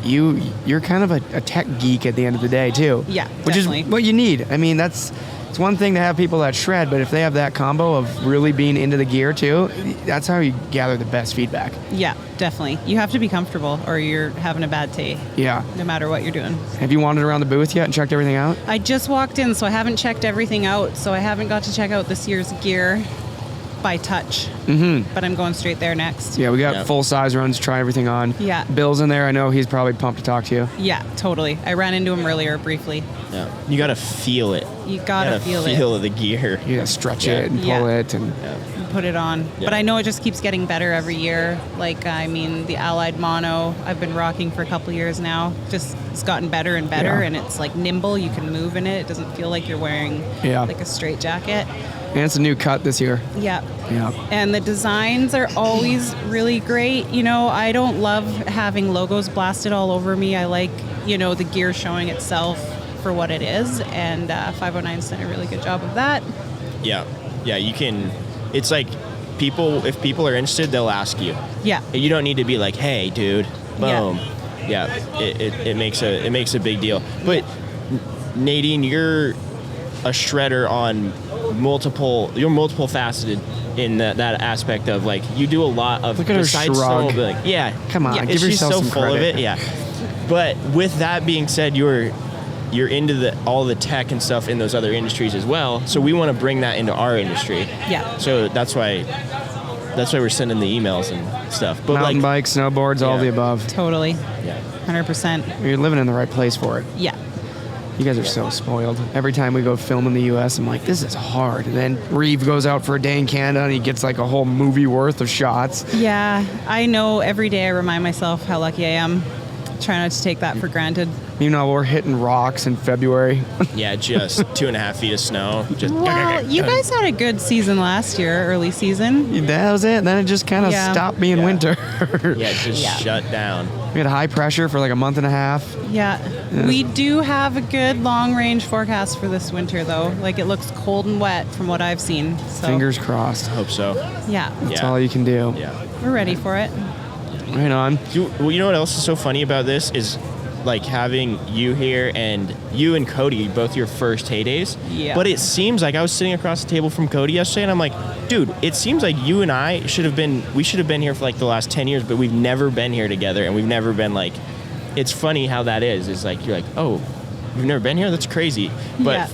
you're kind of a tech geek at the end of the day too. Yeah, which definitely. is what you need. I mean, it's one thing to have people that shred, but if they have that combo of really being into the gear too, that's how you gather the best feedback. Yeah, definitely. You have to be comfortable or you're having a bad day. Yeah. No matter what you're doing. Have you wandered around the booth yet and checked everything out? I just walked in, so I haven't checked everything out. So I haven't got to check out this year's gear by touch. Mm-hmm. But I'm going straight there next. Yeah, we got full-size runs to try everything on. Yeah. Bill's in there. I know he's probably pumped to talk to you. Yeah, totally. I ran into him earlier briefly. Yeah. You got to feel it. You gotta feel the gear. You gotta stretch it and pull it and put it on. Yeah. But I know it just keeps getting better every year. Like, the Allied Mono, I've been rocking for a couple years now. It's gotten better and better, and it's like nimble. You can move in it. It doesn't feel like you're wearing like a straight jacket. And it's a new cut this year. Yeah. Yeah. And the designs are always really great. I don't love having logos blasted all over me. I like, the gear showing itself for what it is. And 509's done a really good job of that. Yeah. Yeah, you can. It's like if people are interested, they'll ask you. Yeah. You don't need to be like, hey, dude, boom. Yeah. It makes a big deal. But Nadine, you're a shredder on you're multiple faceted in that aspect of like you do a lot of. Look at her shrug. Come on, give she's yourself so some full credit. of it. But with that being said, you're into all the tech and stuff in those other industries as well. So we want to bring that into our industry. Yeah. So that's why we're sending the emails and stuff. But mountain bikes, snowboards, all the above. Totally. Yeah. 100%. You're living in the right place for it. Yeah. You guys are so spoiled. Every time we go film in the U.S., I'm like, this is hard. And then Reeve goes out for a day in Canada, and he gets like a whole movie worth of shots. Yeah, I know every day I remind myself how lucky I am. Try not to take that for granted. We're hitting rocks in February. Yeah, just 2.5 feet of snow. Well, you guys had a good season last year, early season. That was it. Then it just kind of stopped being winter. Shut down. We had high pressure for like a month and a half. Yeah. We do have a good long-range forecast for this winter, though. Like, it looks cold and wet from what I've seen. So. Fingers crossed. I hope so. Yeah. That's all you can do. Yeah. We're ready for it. Right on. You know what else is so funny about this is like having you here and you and Cody, both your first HayDays. Yeah. But it seems like I was sitting across the table from Cody yesterday and I'm like, dude, it seems like you and I should have been here for like the last 10 years, but we've never been here together and we've never been like, it's funny how that is. It's like, you're like, oh, you've never been here? That's crazy. But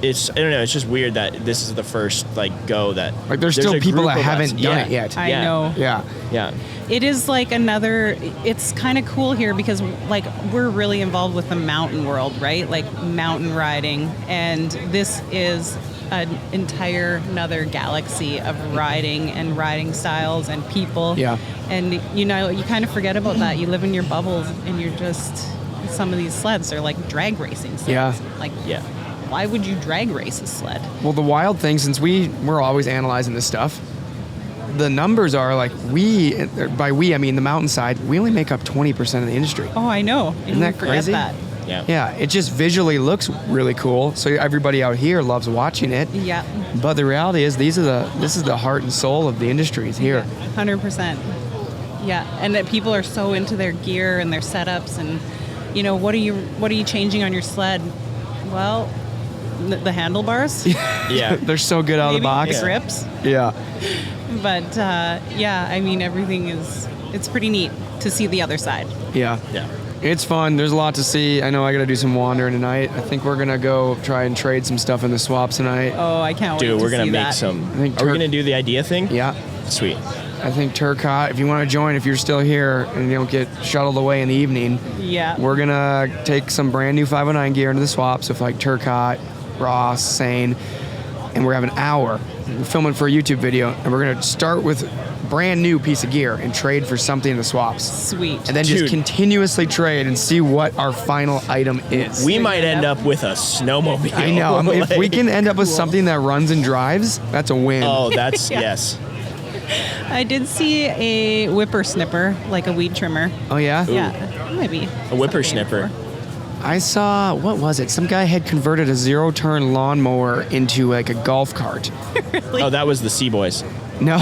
I don't know, it's just weird that this is the first like go that like there's still people that haven't done it yet. I know. Yeah. It is like it's kind of cool here because like we're really involved with the mountain world, right? Like mountain riding, and this is an entire another galaxy of riding and riding styles and people. Yeah. And you kind of forget about that. You live in your bubbles and you're just, some of these sleds are like drag racing sleds. Yeah. Why would you drag race a sled? Well, the wild thing, since we're always analyzing this stuff, the numbers are like by we, I mean the mountainside, we only make up 20% of the industry. Oh, I know. Isn't that crazy? That. Yeah. Yeah, it just visually looks really cool. So everybody out here loves watching it. Yeah. But the reality is, this is the heart and soul of the industry is here. 100%. Yeah, and that people are so into their gear and their setups, and what are you changing on your sled? Well, the handlebars. Yeah. They're so good out of the box. The grips. Yeah. But I mean, it's pretty neat to see the other side. Yeah. Yeah. It's fun. There's a lot to see. I know I got to do some wandering tonight. I think we're going to go try and trade some stuff in the swaps tonight. Oh, I can't wait Dude, to we're going see to make that. some. I think Are we going to do the idea thing? Yeah. Sweet. I think Turcotte, if you want to join, if you're still here and you don't get shuttled away in the evening, Yeah. we're going to take some brand new 509 gear into the swaps with like Turcotte, Ross, Sane, and we're having an hour. We're filming for a YouTube video, and we're going to start with brand new piece of gear and trade for something in the swaps. Sweet. And then just Dude. continuously trade and see what our final item is. We might end up with a snowmobile. I know. If we Like- can end up with something that runs and drives, that's a win. Oh, that's Yeah. yes. I did see a whippersnipper, like a weed trimmer. Oh, yeah? Yeah, maybe. A whippersnipper. I saw, what was it? Some guy had converted a zero-turn lawnmower into like a golf cart. Oh, that was the Sea Boys. No.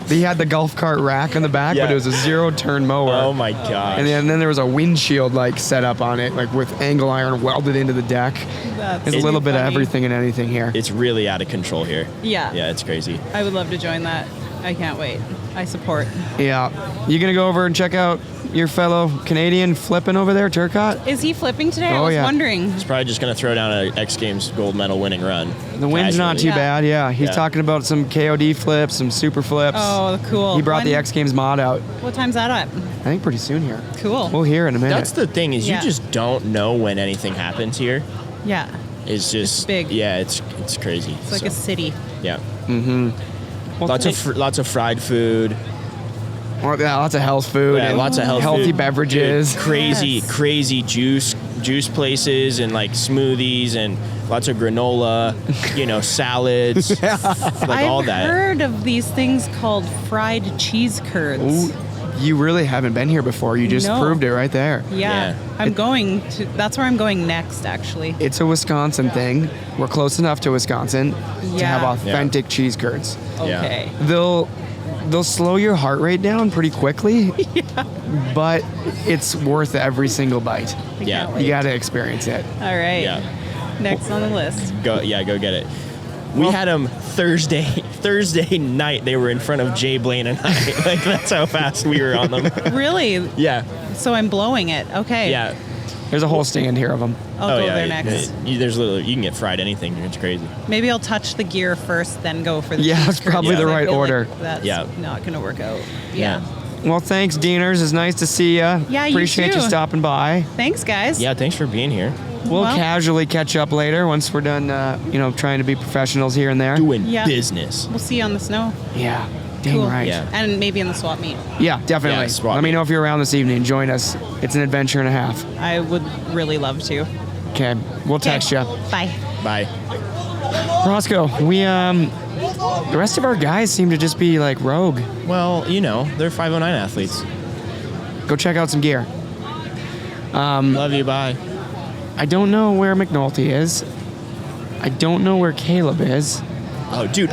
He had the golf cart rack on the back, but Yeah. it was a zero-turn mower. Oh my gosh. And then there was a windshield like set up on it, like with angle iron welded into the deck. That's There's a little bit of funny. everything and anything here. It's really out of control here. Yeah. Yeah, it's crazy. I would love to join that. I can't wait. I support. Yeah. You gonna go over and check out your fellow Canadian flipping over there, Turcotte? Is he flipping today? I Oh, was yeah. wondering. He's probably just going to throw down an X Games gold medal winning run. The wind's not too Yeah. bad, yeah. He's Yeah. talking about some KOD flips, some super flips. Oh, cool. He brought the When- X Games mod out. What time's that at? I think pretty soon here. Cool. We'll hear in a minute. That's the thing is Yeah. you just don't know when anything happens here. Yeah. It's just big. Yeah, it's crazy. It's like a city. yeah. Well, Lots of fried food. Well, yeah, lots of health food. Yeah, and lots of healthy food. beverages. Dude, crazy, Yes. crazy juice places and like smoothies and lots of granola, salads, like I've all that. heard of these things called fried cheese curds. Ooh, you really haven't been here before. You just No. proved it right there. Yeah. Yeah. That's where I'm going next, actually. It's a Wisconsin thing. We're close enough to Wisconsin to have Yeah. authentic cheese curds. Yeah. Okay. They'll slow your heart rate down pretty quickly, but it's worth every single bite. Yeah. You got to experience it. All right. Yeah. Next on the list. Go get it. We had them Thursday night. They were in front of Jay Blaine and I. Like that's how fast we were on them. Really? Yeah. So I'm blowing it. Okay. Yeah. There's a whole stand here of them. I'll go yeah. there next. There's you can get fried anything. It's crazy. Maybe I'll touch the gear first, then go for the Yeah, cheese that's curds, probably the because I right feel like order. that's Yeah. not going to work out. Yeah. Well, thanks, Deaners. It's nice to see you. Yeah, you Appreciate too. you stopping by. Thanks, guys. Yeah. Thanks for being here. We'll Well- casually catch up later once we're done, trying to be professionals here and there. Doing Yeah. business. We'll see you on the snow. Yeah, dang Cool. right. Yeah. And maybe in the swap meet. Yeah, definitely. Yeah, swap Let me meet. know if you're around this evening. Join us. It's an adventure and a half. I would really love to. Okay, we'll text you. Bye. Bye. Roscoe, the rest of our guys seem to just be like rogue. Well, they're 509 athletes. Go check out some gear. Love you. Bye. I don't know where McNulty is. I don't know where Caleb is. Oh, dude.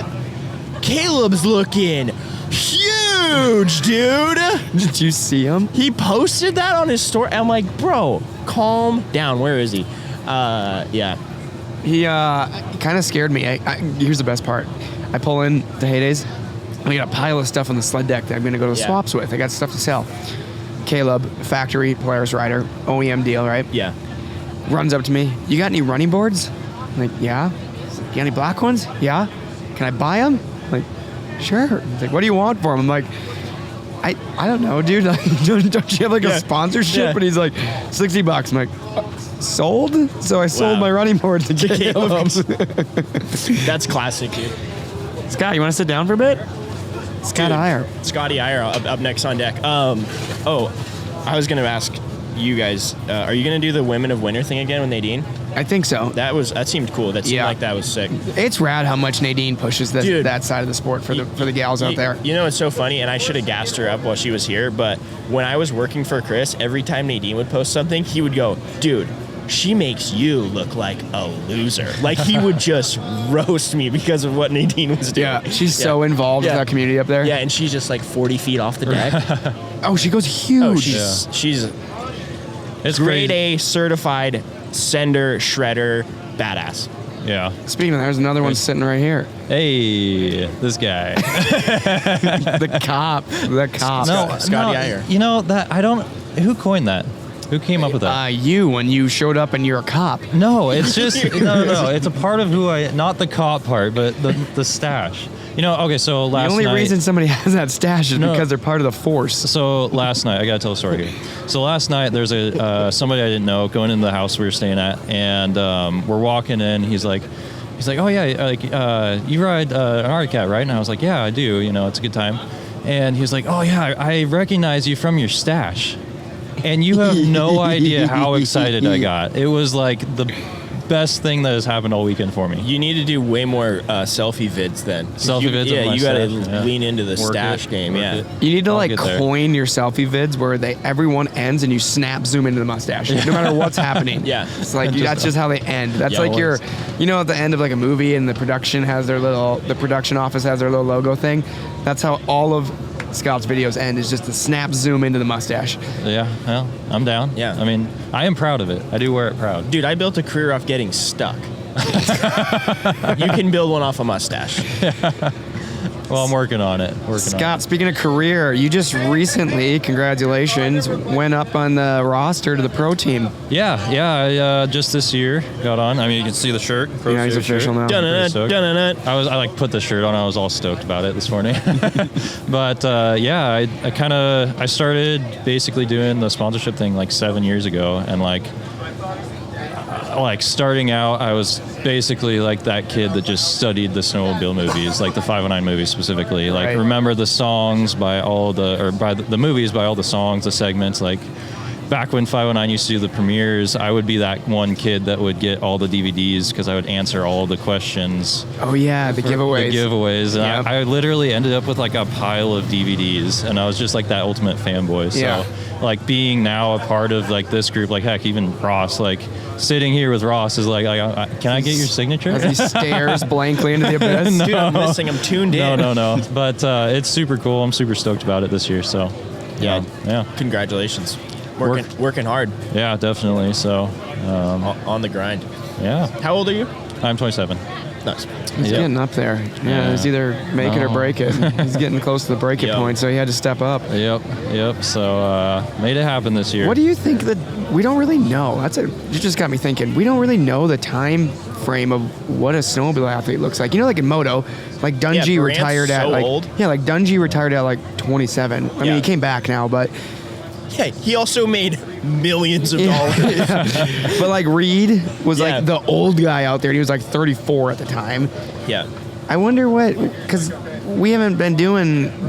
Caleb's looking huge, dude. Did you see him? He posted that on his story. I'm like, bro, calm down. Where is he? Yeah. He kind of scared me. Here's the best part. I pull in to HayDays. I got a pile of stuff on the sled deck that I'm going to go to Yeah. swaps with. I got stuff to sell. Caleb, factory Polaris rider, OEM deal, right? Yeah. Runs up to me. You got any running boards? I'm like, yeah. He's like, you got any black ones? Yeah. Can I buy them? I'm like, sure. He's like, what do you want for them? I'm like, I don't know, dude. Like, don't you have like Yeah. a sponsorship? Yeah. And he's like, $60. I'm like, sold? So I sold Wow. my running board to Caleb. That's classic, dude. Scott, you want to sit down for a bit? Scott Dude, Iyer. Scotty Iyer up next on deck. I was going to ask you guys, are you going to do the Women of Winter thing again with Nadine? I think so. That seemed cool. That seemed like that was sick. It's rad how much Nadine pushes that side of the sport for the gals out there. You know, it's so funny, and I should have gassed her up while she was here, but when I was working for Chris, every time Nadine would post something, he would go, dude, she makes you look like a loser. Like, he would just roast me because of what Nadine was doing. Yeah, she's so involved with that community up there. Yeah, and she's just like 40 feet off the deck. Oh, she goes huge. Oh, she's It's grade crazy. A certified sender, shredder, badass. Yeah. Speaking of, there's another one sitting right here. Hey, this guy. The cop. Scotty Iyer. You know that I don't. Who coined that? Who came up with that? You, when you showed up and you're a cop. No, it's just no. It's a part of who I. Not the cop part, but the stash. You know. Okay, so last night. The only reason somebody has that stash is because they're part of the force. So last night, I gotta tell a story here. So last night, there's somebody I didn't know going into the house we were staying at, and we're walking in. He's like, oh yeah, like you ride an Arccat, right? And I was like, yeah, I do. You know, it's a good time. And he was like, oh yeah, I recognize you from your stash. And you have no idea how excited I got. It was like the best thing that has happened all weekend for me. You need to do way more selfie vids then. Selfie vids. Yeah, you got to stash, lean into the Work stash it, game. work Yeah. it. You need to I'll like get there. coin your selfie vids where everyone ends and you snap zoom into the mustache, no matter what's happening. Yeah. It's like that's just how they end. That's Yeah, like once. at the end of like a movie and the production office has their little logo thing. That's how all of Scott's videos end, is just a snap zoom into the mustache. Yeah, well, I'm down. Yeah. I mean, I am proud of it. I do wear it proud. Dude, I built a career off getting stuck. You can build one off a mustache. Well, I'm working on it. Scott, speaking of career, you just recently, congratulations, went up on the roster to the pro team. Yeah. I just this year got on. I mean, you can see the shirt. Pro Yeah, he's Series official shirt. now. Dun-dun-dun, Pretty stoked. dun-dun-dun. I put the shirt on. I was all stoked about it this morning. But I started basically doing the sponsorship thing like 7 years ago, and like starting out, I was basically like that kid that just studied the snowmobile movies, like the 509 movies specifically. Like, Right. remember the songs by the movies by all the songs, the segments. Like, back when 509 used to do the premieres, I would be that one kid that would get all the DVDs because I would answer all the questions. Oh yeah, the giveaways. The giveaways. And Yep. I literally ended up with like a pile of DVDs, and I was just like that ultimate fanboy. So Yeah. like being now a part of like this group, like heck, even Ross, like sitting here with Ross is like, can I get your signature? As he stares blankly into the abyss. No. Dude, I'm missing. I'm tuned in. No. But it's super cool. I'm super stoked about it this year. So Yeah. yeah, Congratulations. Working hard. yeah, definitely. So On the grind. yeah, How old are you? I'm 27. Nice. He's Yep. getting up there. Yeah, it's either make it or break it. He's getting close to the break it Yep. point, so he had to step up. Yep. So made it happen this year. What do you think that we don't really know? You just got me thinking. We don't really know the time frame of what a snowmobile athlete looks like. You know, like in moto, like Dungey Brandt's retired at so like old. Dungey retired at like 27. I mean, Yeah. he came back now, but Yeah, he also made millions of dollars. but like Reed was Yeah. like the old guy out there. And he was like 34 at the time. Yeah. I wonder because we haven't been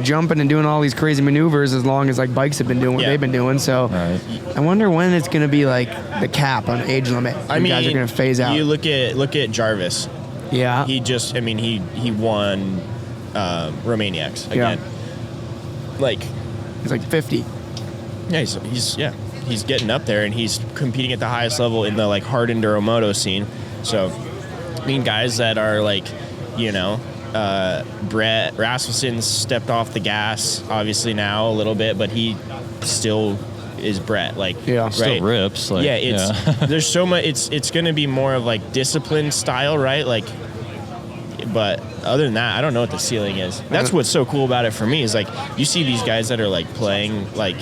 jumping and doing all these crazy maneuvers as long as like bikes have been doing what Yeah. they've been doing. So Right. I wonder when it's going to be like the cap on age limit. I You mean, guys are going to phase out. You look at Jarvis. Yeah. He won Romaniacs again. Like, He's like 50. yeah, he's getting up there, and he's competing at the highest level in the like hard enduro moto scene. So, I mean, guys that are like, Brett Rasmussen stepped off the gas obviously now a little bit, but he still is Brett. Like, Yeah. Still right? rips. Like, Yeah, there's so much. It's going to be more of like discipline style, right? Like, but other than that, I don't know what the ceiling is. That's what's so cool about it for me is like you see these guys that are like playing like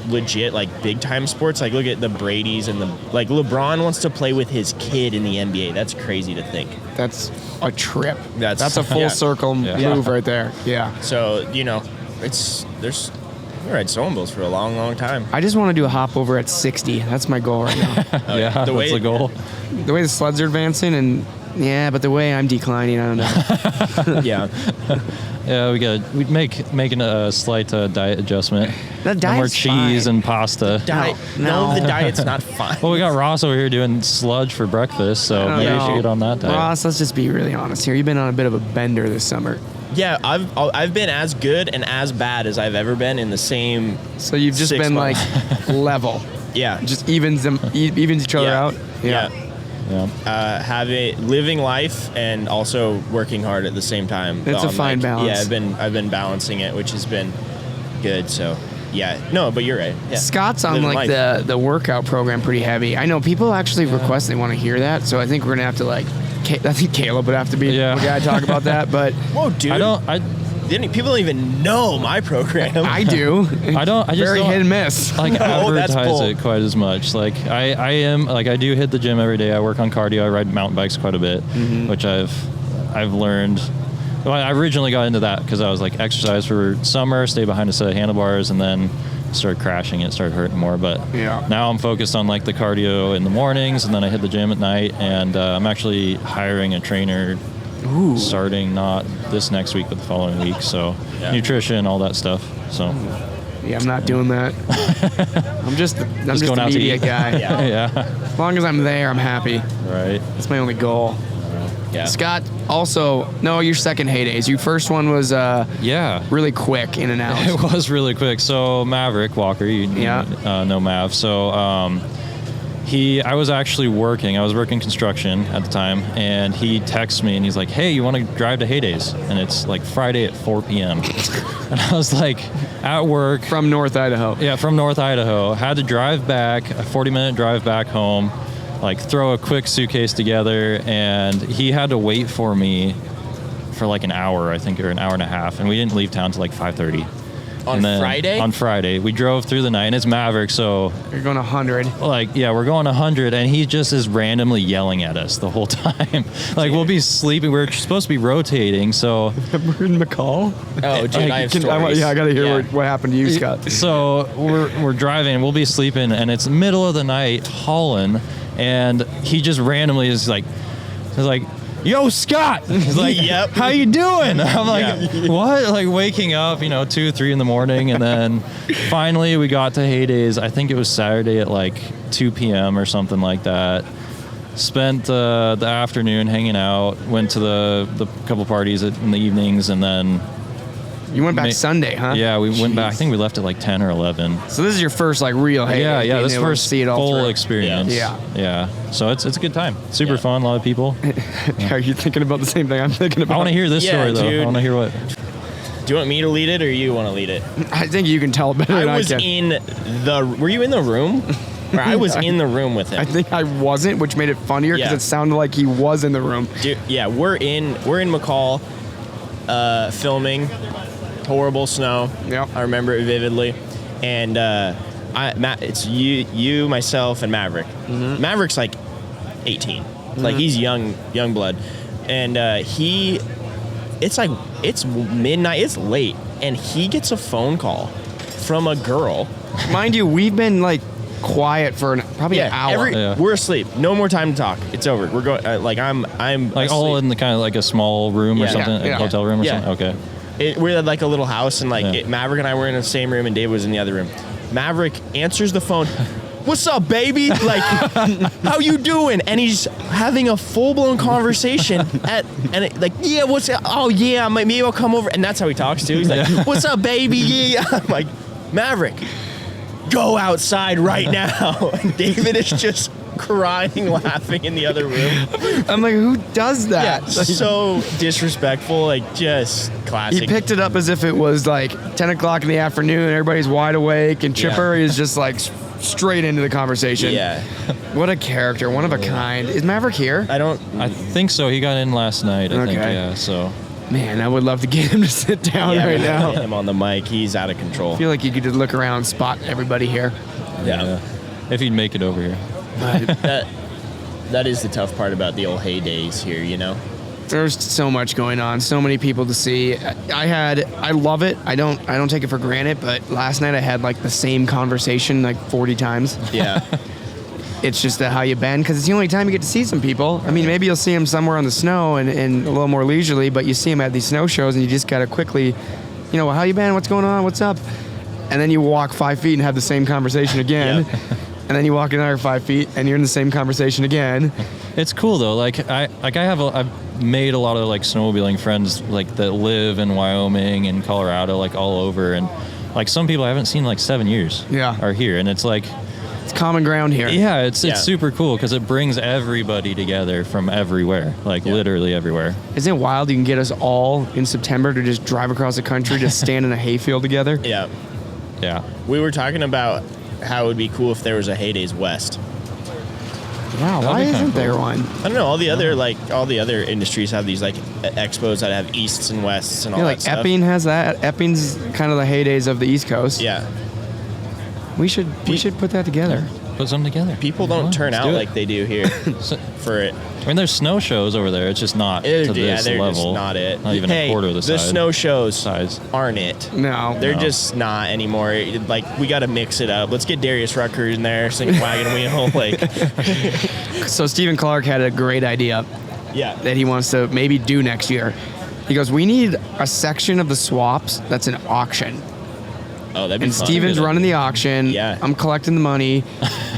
legit like big time sports. Like look at the Bradys and like LeBron wants to play with his kid in the NBA. That's crazy to think. That's a trip. That's a full yeah. circle move right there. Yeah. So we ride snowmobiles for a long, long time. I just want to do a hop over at 60. That's my goal right now. yeah. The way- That's the goal. The way the sleds are advancing and Yeah, but the way I'm declining, I don't know. Yeah. Yeah, we'd making a slight diet adjustment. The No more diet's cheese fine. and pasta. No. The diet's not fine. Well, we got Ross over here doing sludge for breakfast, so I don't maybe we know. should get on that diet. Ross, let's just be really honest here. You've been on a bit of a bender this summer. Yeah, I've been as good and as bad as I've ever been in the same. So you've just 6 been months. like level. Yeah. Just evens each other out. Yeah. Yeah. Living life and also working hard at the same time. It's a fine balance. Yeah, I've been balancing it, which has been good. So yeah, no, but you're right. Yeah. Scott's on Living like life. the workout program pretty heavy. I know people actually request they want to hear that, so I think we're gonna have to like. I think Caleb would have to be the guy to talk about that, but Whoa, dude! People don't even know my program. I do. I just Very don't hit and miss. like No, that's advertise bull. it quite as much. Like I do hit the gym every day. I work on cardio. I ride mountain bikes quite a bit, which I've learned. Well, I originally got into that because I was like exercise for summer, stay behind a set of handlebars, and then started crashing. It started hurting more. But now I'm focused on like the cardio in the mornings, and then I hit the gym at night. And I'm actually hiring a trainer. Starting not this next week, but the following week. So nutrition, all that stuff. So Yeah, I'm not doing that. I'm just going a out to media eat. guy. yeah. As long as I'm there, I'm happy. Right. That's my only goal. Yeah. Scott, also, no, your second HayDays. Your first one was Yeah. really quick in and out. It was really quick. So Maverick Walker, you know Mav. So I was actually working. I was working construction at the time, and he texts me and he's like, "Hey, you want to drive to HayDays?" And it's like Friday at 4 p.m. And I was like, at work From North Idaho. Yeah, from North Idaho. Had to drive back, a 40-minute drive back home, like throw a quick suitcase together, and he had to wait for me for like an hour, I think, or an hour and a half, and we didn't leave town till like 5:30. On Friday? On Friday. We drove through the night, and it's Maverick, so You're going 100. like, yeah, we're going 100, and he just is randomly yelling at us the whole time. Like, we'll be sleeping. We're supposed to be rotating, so We're in McCall. Oh, dude, I have stories. I got to hear what happened to you, Scott. So we're driving, and we'll be sleeping, and it's middle of the night hauling, and he just randomly is like, "Yo, Scott!" He's like, Yep. "How you doing?" I'm like, "What?" Like waking up, 2, 3 in the morning, and then finally we got to HayDays. I think it was Saturday at like 2 p.m. or something like that. Spent the afternoon hanging out. Went to the couple parties in the evenings, and then You went back Sunday, huh? yeah, we went back. I think we left at like 10 or 11. So this is your first like real HayDays. Yeah, this being able to first see it all full through. experience. Yeah. So it's a good time. Super fun. A lot of people. Are you thinking about the same thing I'm thinking about? I want to hear this Yeah, story though. dude. I want to hear what. Do you want me to lead it or you want to lead it? I think you can tell better than I I was can. Were you in the room? Or I was in the room with him. I think I wasn't, which made it funnier because Yeah. it sounded like he was in the room. Dude, yeah, we're in McCall, filming. Horrible snow. Yep. I remember it vividly. And it's you, myself, and Maverick. Mm-hmm. Maverick's like 18. Like he's young blood. And it's midnight, it's late, and he gets a phone call from a girl. Mind you, we've been like quiet for probably an hour. We're asleep. No more time to talk. It's over. We're going. I'm Like all asleep. in the kind of like a small room or Yeah. something, Yeah. a hotel room or Yeah. something. Okay. We're at like a little house, and Yeah. Maverick and I were in the same room, and Dave was in the other room. Maverick answers the phone. "What's up, baby? Like, how you doing?" And he's having a full-blown conversation yeah, what's up? Oh yeah, maybe I'll come over. And that's how he talks too. He's like, "What's up, baby? Yeah." I'm like, Maverick, go outside right now. And David is just crying, laughing in the other room. I'm like, who does that? Yeah, so disrespectful, like just classic. He picked it up as if it was like 10 o'clock in the afternoon and everybody's wide awake, and Chipper is just like straight into the conversation. Yeah. What a character, one of a kind. Is Maverick here? I think so. He got in last night. I think. Okay. Yeah. So. Man, I would love to get him to sit down Yeah, right we now. had him on the mic. He's out of control. I feel like you could just look around and spot everybody here. Yeah. If he'd make it over here. That is the tough part about the old HayDays here, There's so much going on, so many people to see. I love it. I don't take it for granted, but last night I had like the same conversation like 40 times. Yeah. it's just how you bend, because it's the only time you get to see some people. I mean, maybe you'll see them somewhere on the snow and a little more leisurely, but you see them at these snow shows, and you just got to quickly, well, how you been? What's going on? What's up? And then you walk 5 feet and have the same conversation again. Yep. And then you walk another 5 feet and you're in the same conversation again. It's cool though. I've made a lot of like snowmobiling friends like that live in Wyoming and Colorado, like all over, and like some people I haven't seen in like 7 years. Yeah. Are here, and it's like it's common ground here. Yeah, it's super cool because it brings everybody together from everywhere, like literally everywhere. Isn't it wild? You can get us all in September to just drive across the country to stand in a hayfield together. Yeah. Yeah. We were talking about how it would be cool if there was a HayDays West. Wow, why isn't there one? I don't know. All the other industries have these like expos that have easts and wests and all like that stuff. Epping has that. Epping's kind of the HayDays of the East Coast. Yeah. We should put that together. Put some together. People don't turn out like they do here for it. I mean, there's snow shows over there. It's just not to this they're level. Just not it. Not even a quarter of the size. The snow shows aren't it. No. They're just not anymore. Like, we got to mix it up. Let's get Darius Rucker in there singing Wagon Wheel. Like. So Stephen Clark had a great idea that he wants to maybe do next year. He goes, we need a section of the swaps that's an auction. Oh, that'd be and fun. Steven's running the auction. Yeah. I'm collecting the money.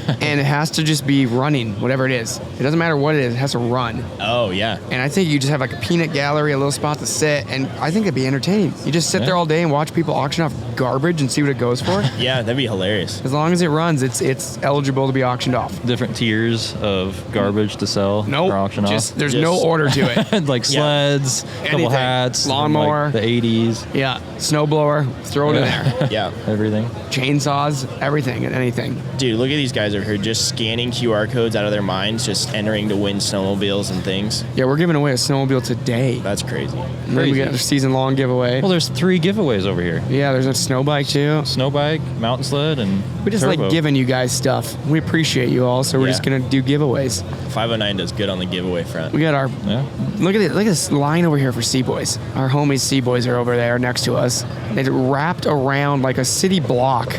And it has to just be running, whatever it is. It doesn't matter what it is. It has to run. Oh, yeah. And I think you just have like a peanut gallery, a little spot to sit. And I think it'd be entertaining. You just sit there all day and watch people auction off garbage and see what it goes for. Yeah, that'd be hilarious. As long as it runs, it's eligible to be auctioned off. Different tiers of garbage to sell or auction off. There's no order to it. Like sleds, couple hats, lawnmower, like the 80s. Yeah, snowblower, throw it in there. Yeah. Everything. Chainsaws, everything and anything. Dude, look at these guys over here just scanning QR codes out of their minds, just entering to win snowmobiles and things. Yeah, we're giving away a snowmobile today. That's crazy. And then we got a season-long giveaway. Well, there's 3 giveaways over here. Yeah, there's a snow bike too. Snow bike, mountain sled, and we just turbo. like giving you guys stuff. We appreciate you all, so we're just gonna do giveaways. 509 does good on the giveaway front. We got our look at this line over here for Seaboys. Our homies Seaboys are over there next to us. It's wrapped around like a city block.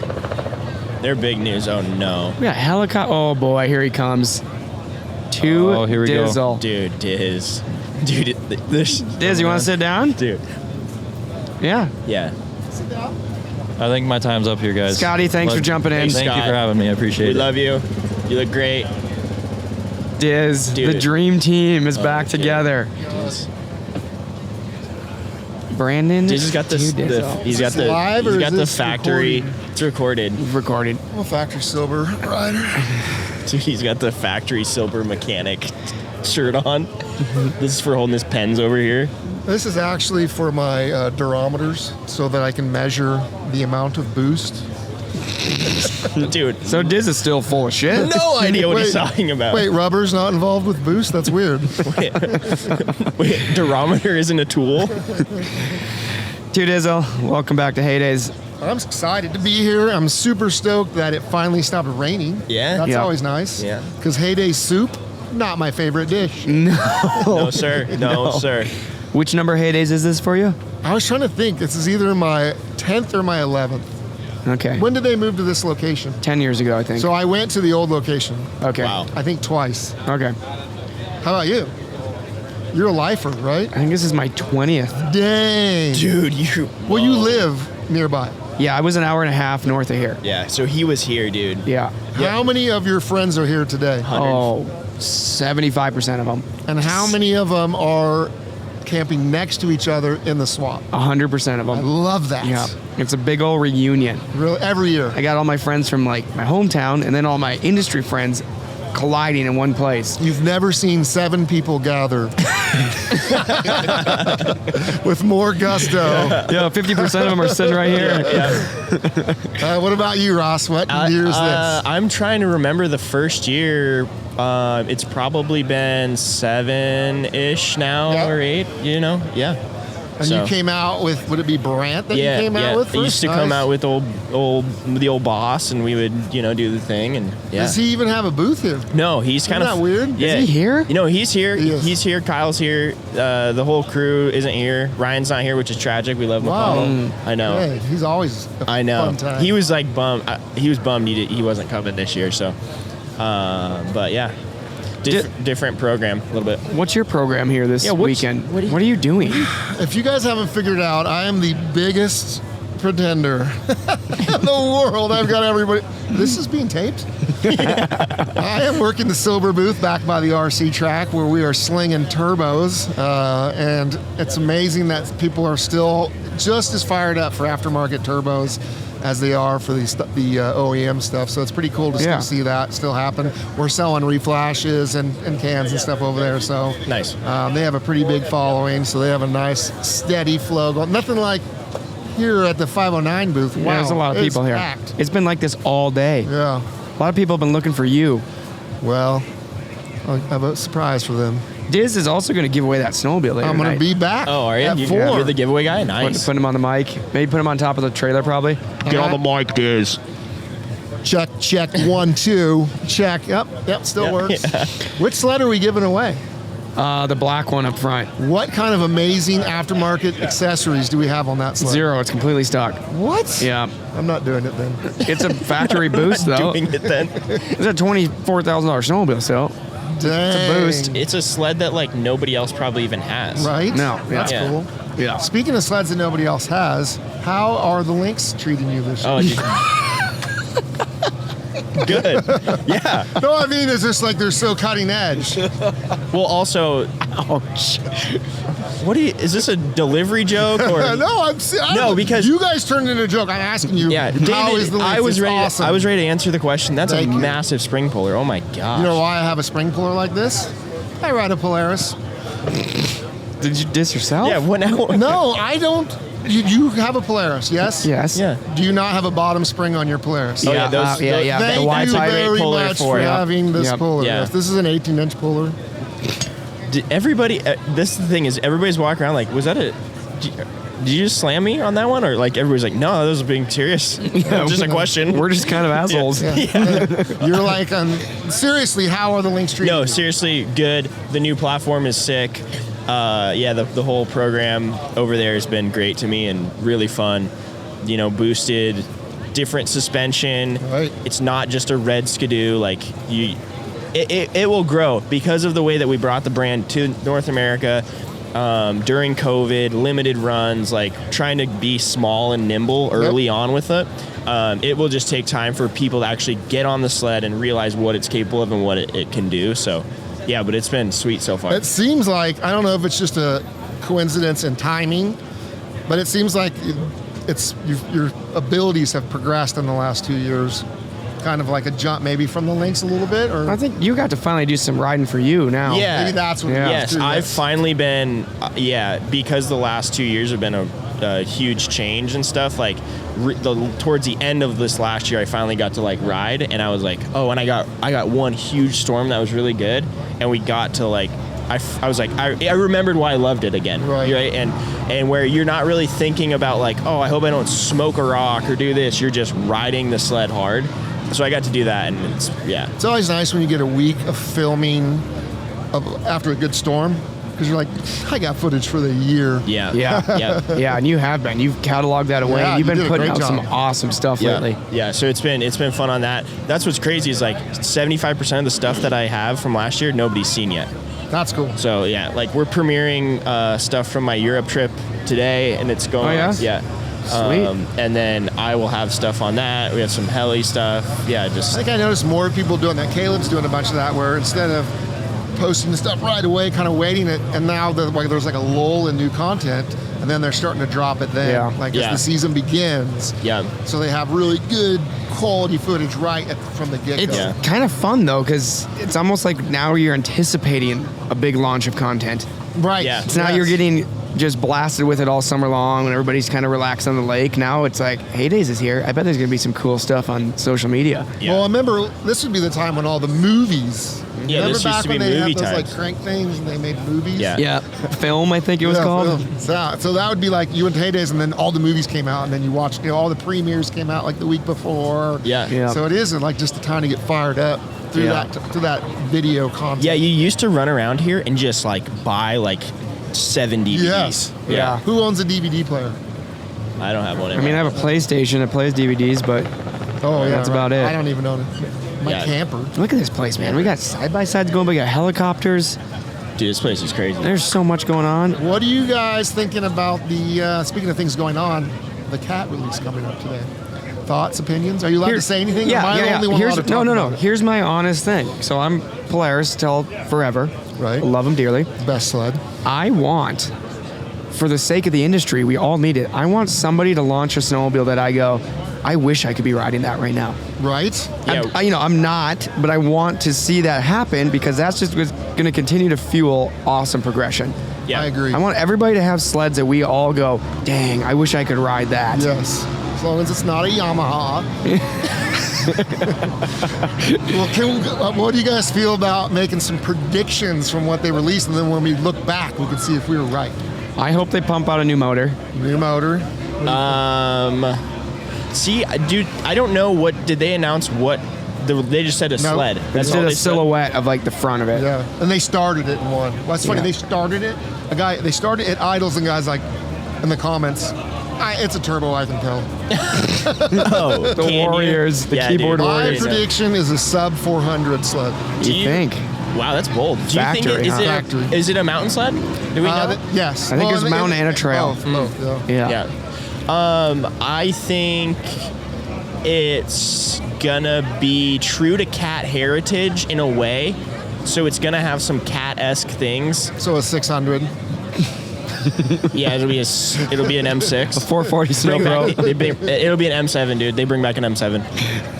They're big news. Oh no. We got helicopter. Oh boy, here he comes. Oh, here we Dizzle. go. Dude, Diz. Dude, Diz, you want to sit down? Dude. Yeah. Yeah. I think my time's up here, guys. Scotty, thanks for jumping in. Thank you for having me. I appreciate it. We love you. You look great. Diz, Dude. the dream team is back together. Diz. Brandon, Diz has got he's got the factory. Recording? It's recorded. Recorded. I'm a factory silver rider. Dude, he's got the factory silver mechanic shirt on. This is for holding his pens over here. This is actually for my durometers so that I can measure the amount of boost. Dude. So Diz is still full of shit. No idea what he's talking about. Wait, rubber's not involved with boost? That's weird. Wait, durometer isn't a tool? Dude, Dizzle, welcome back to HayDays. I'm excited to be here. I'm super stoked that it finally stopped raining. Yeah? That's Yeah. always nice. Yeah. Because HayDays soup, not my favorite dish. No, sir. No, sir. Which number HayDays is this for you? I was trying to think. This is either my 10th or my 11th. Okay. When did they move to this location? 10 years ago, I think. So I went to the old location. Okay. Wow. I think twice. Okay. How about you? You're a lifer, right? I think this is my 20th. Dang. Dude, you... Well, you live nearby. Yeah, I was an hour and a half north of here. Yeah, so he was here, dude. Yeah. How many of your friends are here today? Oh, 75% of them. And how many of them are camping next to each other in the swamp? 100% of them. I love that. Yeah. It's a big old reunion. Really, every year. I got all my friends from like my hometown and then all my industry friends colliding in one place. You've never seen 7 people gather with more gusto. Yeah, 50% of them are sitting right here. What about you, Ross? What year is this? I'm trying to remember the first year. It's probably been 7-ish now or 8, you know? Yeah. And you came out with, would it be Brant that you came out with I first? used to come out with the old boss, and we would, do the thing, and yeah. Does he even have a booth here? No, he's kind Isn't that weird? Yeah. Is he here? He's here. He is. He's here. Kyle's here. The whole crew isn't here. Ryan's not here, which is tragic. We love McConnell. I know. Yeah, he's always a I know. fun time. He was like bummed. He was bummed he wasn't coming this year. So, But yeah, different program a little bit. What's your program here this weekend? What are you doing? If you guys haven't figured it out, I am the biggest pretender in the world. I've got everybody. This is being taped. I am working the Silver booth back by the RC track where we are slinging turbos, and it's amazing that people are still just as fired up for aftermarket turbos as they are for the OEM stuff. So it's pretty cool to still see that still happen. We're selling reflashes and cans and stuff over there. So nice. They have a pretty big following, so they have a nice steady flow going. Nothing like here at the 509 booth. Wow, there's a lot of people here. Packed. It's been like this all day. Yeah. A lot of people have been looking for you. Well, I have a surprise for them. Diz is also going to give away that snowmobile later I'm going to be back. Oh, are you? At 4. You're the giveaway guy? Nice. Put him on the mic. Maybe put him on top of the trailer, probably. Get on the mic, Diz. Check, 1, 2. Check. Yep, still works. Yeah. Which sled are we giving away? The black one up front. What kind of amazing aftermarket accessories do we have on that sled? 0. It's completely stock. What? Yeah. I'm not doing it then. It's a factory boost, though. Doing it then. It's a $24,000 snowmobile, so Dang. it's a boost. It's a sled that like nobody else probably even has. Right? No. That's Yeah. cool. Yeah. Speaking of sleds that nobody else has, how are the Lynx treating you this year? Oh, good. Yeah. No, I mean, it's just like they're so cutting edge. Well, also, what do you? Is this a delivery joke or? No, No, because- you guys turned it into a joke. I'm asking you. Yeah, how David, is the Lynx? I was It's ready. Awesome. I was ready to answer the question. That's Thank a you. massive spring puller. Oh my gosh. You know why I have a spring puller like this? I ride a Polaris. Did you diss yourself? Yeah. What now? No, I don't. You have a Polaris, yes? Yes. Yeah. Do you not have a bottom spring on your Polaris? Oh yeah. Those. yeah. Thank The wide you type very puller much for for it. having this Yep. puller. Yeah. Yes, this is an 18-inch puller. Everybody. This is the thing is everybody's walking around like, was that a? Did you just slam me on that one, or like everybody's like, no, that was being serious. Just a question. We're just kind of assholes. You're like, seriously, how are the Lynx treating No, you? seriously, good. The new platform is sick. The whole program over there has been great to me and really fun. You know, boosted, different suspension. Right. It's not just a red Skidoo. Like it will grow because of the way that we brought the brand to North America. During COVID, limited runs, like trying to be small and nimble early on with it. It will just take time for people to actually get on the sled and realize what it's capable of and what it can do. So, yeah, but it's been sweet so far. It seems like, I don't know if it's just a coincidence in timing, but it seems like your abilities have progressed in the last 2 years. Kind of like a jump maybe from the Lynx a little bit, or I think you got to finally do some riding for you now. Yeah. maybe that's what Yeah. it is Yes, too. I've Yes. finally been, because the last 2 years have been a huge change and stuff. Like towards the end of this last year, I finally got to like ride, and I was like, oh, and I got one huge storm that was really good, and we got to like. I was like, I remembered why I loved it again, Right. And where you're not really thinking about like, oh, I hope I don't smoke a rock or do this. You're just riding the sled hard. So I got to do that, and It's always nice when you get a week of filming after a good storm, because you're like, I got footage for the year. yeah. Yeah, and you have been. You've cataloged that away. Yeah, You've you been did a putting great out some job. awesome stuff lately. Yeah, so it's been fun on that. That's what's crazy is like 75% of the stuff that I have from last year, nobody's seen yet. That's cool. So yeah, like we're premiering stuff from my Europe trip today, and it's going. Oh, yeah? Yeah. Sweet. And then I will have stuff on that. We have some heli stuff. Yeah, I just think I noticed more people doing that. Caleb's doing a bunch of that, where instead of posting the stuff right away, kind of waiting it, and now there's like a lull in new content, and then they're starting to drop it then, as the season begins. yeah. So they have really good quality footage from the get-go. It's kind of fun though, because it's almost like now you're anticipating a big launch of content. Right. Yeah. So now you're getting just blasted with it all summer long when everybody's kind of relaxed on the lake. Now it's like, HayDays is here. I bet there's going to be some cool stuff on social media. Yeah. Well, I remember this would be the time when all the movies. Yeah, remember this used back to when be they movie had those times. like crank things and they made movies? Yeah. Yeah. Film, I think it was called. So that would be like you went to HayDays, and then all the movies came out, and then you watched all the premieres came out like the week before. Yeah. Yeah. So it isn't like just the time to get fired up through that video content. Yeah, you used to run around here and just like buy like 7 DVDs. Yes. Yeah. Who owns a DVD player? I don't have one. I mean, I have a PlayStation that plays DVDs, but Oh, yeah. That's about it. I don't even own it. My Yeah. camper. Look at this place, man. We got side-by-sides going. We got helicopters. Dude, this place is crazy. There's so much going on. What are you guys thinking about the, speaking of things going on, the cat release coming up today? Thoughts, opinions? Are you allowed to say anything? Yeah, Am I the only one allowed to talk no. about it? Here's my honest thing. So I'm Polaris till forever. Right. Love them dearly. Best sled. I want, for the sake of the industry, we all need it. I want somebody to launch a snowmobile that I go, I wish I could be riding that right now. Right? Yeah. I'm not, but I want to see that happen because that's just what's going to continue to fuel awesome progression. Yeah. I agree. I want everybody to have sleds that we all go, dang, I wish I could ride that. Yes. As long as it's not a Yamaha. Well, what do you guys feel about making some predictions from what they released, and then when we look back, we can see if we were right? I hope they pump out a new motor. New motor. See, dude, I don't know what did they announce what they just said a No. sled. That's all just a they said. silhouette of like the front of it. Yeah. And they started it in one. Well, that's funny. Yeah. They started it. They started at Idols, and guys like in the comments, it's a turbo, I can tell. Oh, The Warriors, the keyboard dude. My Warriors. prediction is a sub 400 sled. Do you think? Wow, that's bold. Do you Factory, think huh? Factory. is it a mountain sled? Do we know? Yes. I think it's a mountain and a trail. Both, yeah. Yeah. I think it's gonna be true to cat heritage in a way. So it's gonna have some cat-esque things. So a 600. Yeah, it'll be an M6. 440 Snow Bring Pro. back- it'll be an M7, dude. They bring back an M7.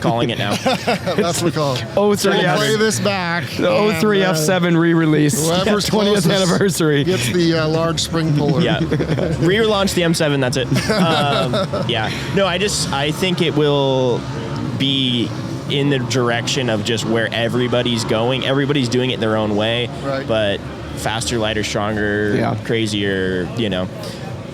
Calling it now. That's what we call it. Oh, So 03 we'll play F. this back. The 03 and, F7 re-release. Whoever's 20th closest anniversary. gets the large spring puller. Yeah. Relaunch the M7, that's it. Yeah. No, I think it will be in the direction of just where everybody's going. Everybody's doing it their own way. Right. But faster, lighter, stronger, crazier,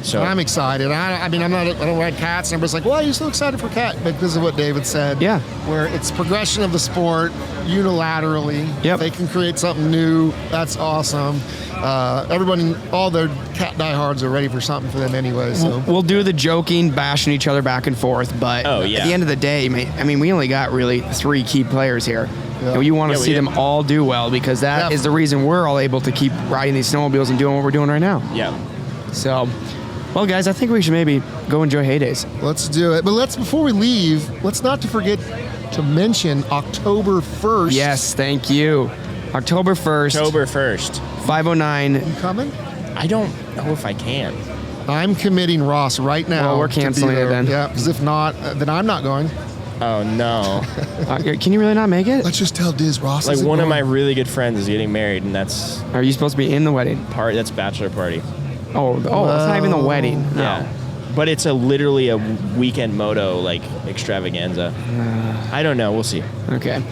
So I'm excited. I mean, I don't ride cats, and everybody's like, "Why are you so excited for cat?" Because of what David said. Yeah. Where it's progression of the sport unilaterally. Yep. They can create something new. That's awesome. Everybody, all their cat diehards are ready for something for them anyway. So We'll do the joking, bashing each other back and forth, but Oh, yeah. at the end of the day, I mean, we only got really 3 key players here. Yeah. And you want to Yeah, we see did. them all do well because that Yeah. is the reason we're all able to keep riding these snowmobiles and doing what we're doing right now. yeah. So, well, guys, I think we should maybe go enjoy HayDays. let's do it. But before we leave, let's not to forget to mention October 1st. Yes, thank you. October 1st, October 1st. 509. You coming? I don't know if I can. I'm committing Ross right now. Well, we're to be canceling it there. then. Yeah, because if not, then I'm not going. Oh, no. Can you really not make it? Let's just tell Diz Ross. Like, isn't one of going. my really good friends is getting married, and that's Are you supposed to be in the wedding? that's bachelor party. Oh, it's not even the wedding. No. Yeah. But it's literally a weekend moto, like, extravaganza. I don't know. We'll see. Okay.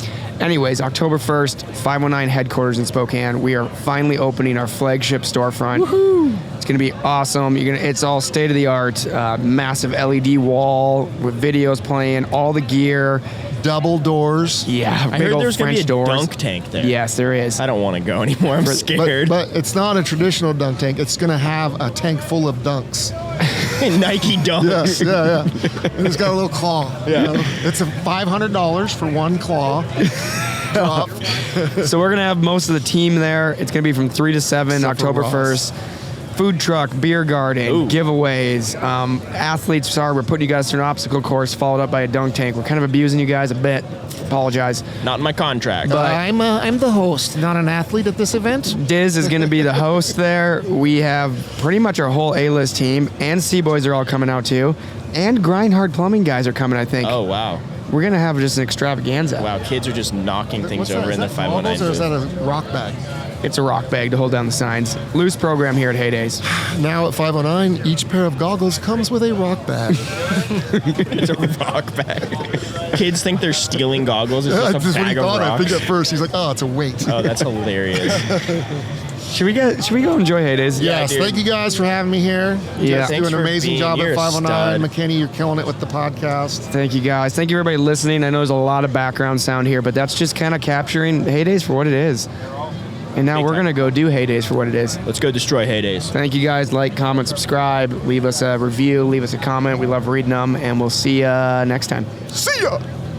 Anyways, October 1st, 509 headquarters in Spokane. We are finally opening our flagship storefront. Woohoo! It's going to be awesome. It's all state of the art, massive LED wall with videos playing, all the gear. double doors. Yeah, I big heard old there's going to French be a doors. dunk tank there. Yes, there is. I don't want to go anymore. I'm scared. But it's not a traditional dunk tank. It's going to have a tank full of dunks. Nike dunks. Yes, yeah. And it's got a little claw. Yeah. It's a $500 for one claw. Drop. So we're going to have most of the team there. It's going to be from 3 to 7, Except for October Ross. 1st. Food truck, beer garden, Ooh. giveaways. Athletes, sorry, we're putting you guys through an obstacle course followed up by a dunk tank. We're kind of abusing you guys a bit. Apologize. Not in my contract. But- I'm the host, not an athlete at this event. Diz is going to be the host there. We have pretty much our whole A-list team, and C-Boys are all coming out too. And Grindhard Plumbing guys are coming, I think. Oh, wow. We're going to have just an extravaganza. Wow, kids are just knocking things What's that? over Is in the that 519. marbles or is booth. that a rock bag? It's a rock bag to hold down the signs. Loose program here at HayDays. Now at 509, each pair of goggles comes with a rock bag. It's a rock bag. Kids think they're stealing goggles. It's just a That's what he bag of thought. I think rocks. at first he's like, "Oh, it's a weight." Oh, that's hilarious. Should we go enjoy HayDays? Yeah, Yes, dude. thank you guys for having me here. You Yeah. guys do Thanks an for amazing being job here, at 509. stud. McKinney, you're killing it with the podcast. Thank you guys. Thank you everybody listening. I know there's a lot of background sound here, but that's just kind of capturing HayDays for what it is. And now Big we're time. going to go do HayDays for what it is. Let's go destroy HayDays. Thank you guys. Like, comment, subscribe. Leave us a review. Leave us a comment. We love reading them. And we'll see you next time. See ya!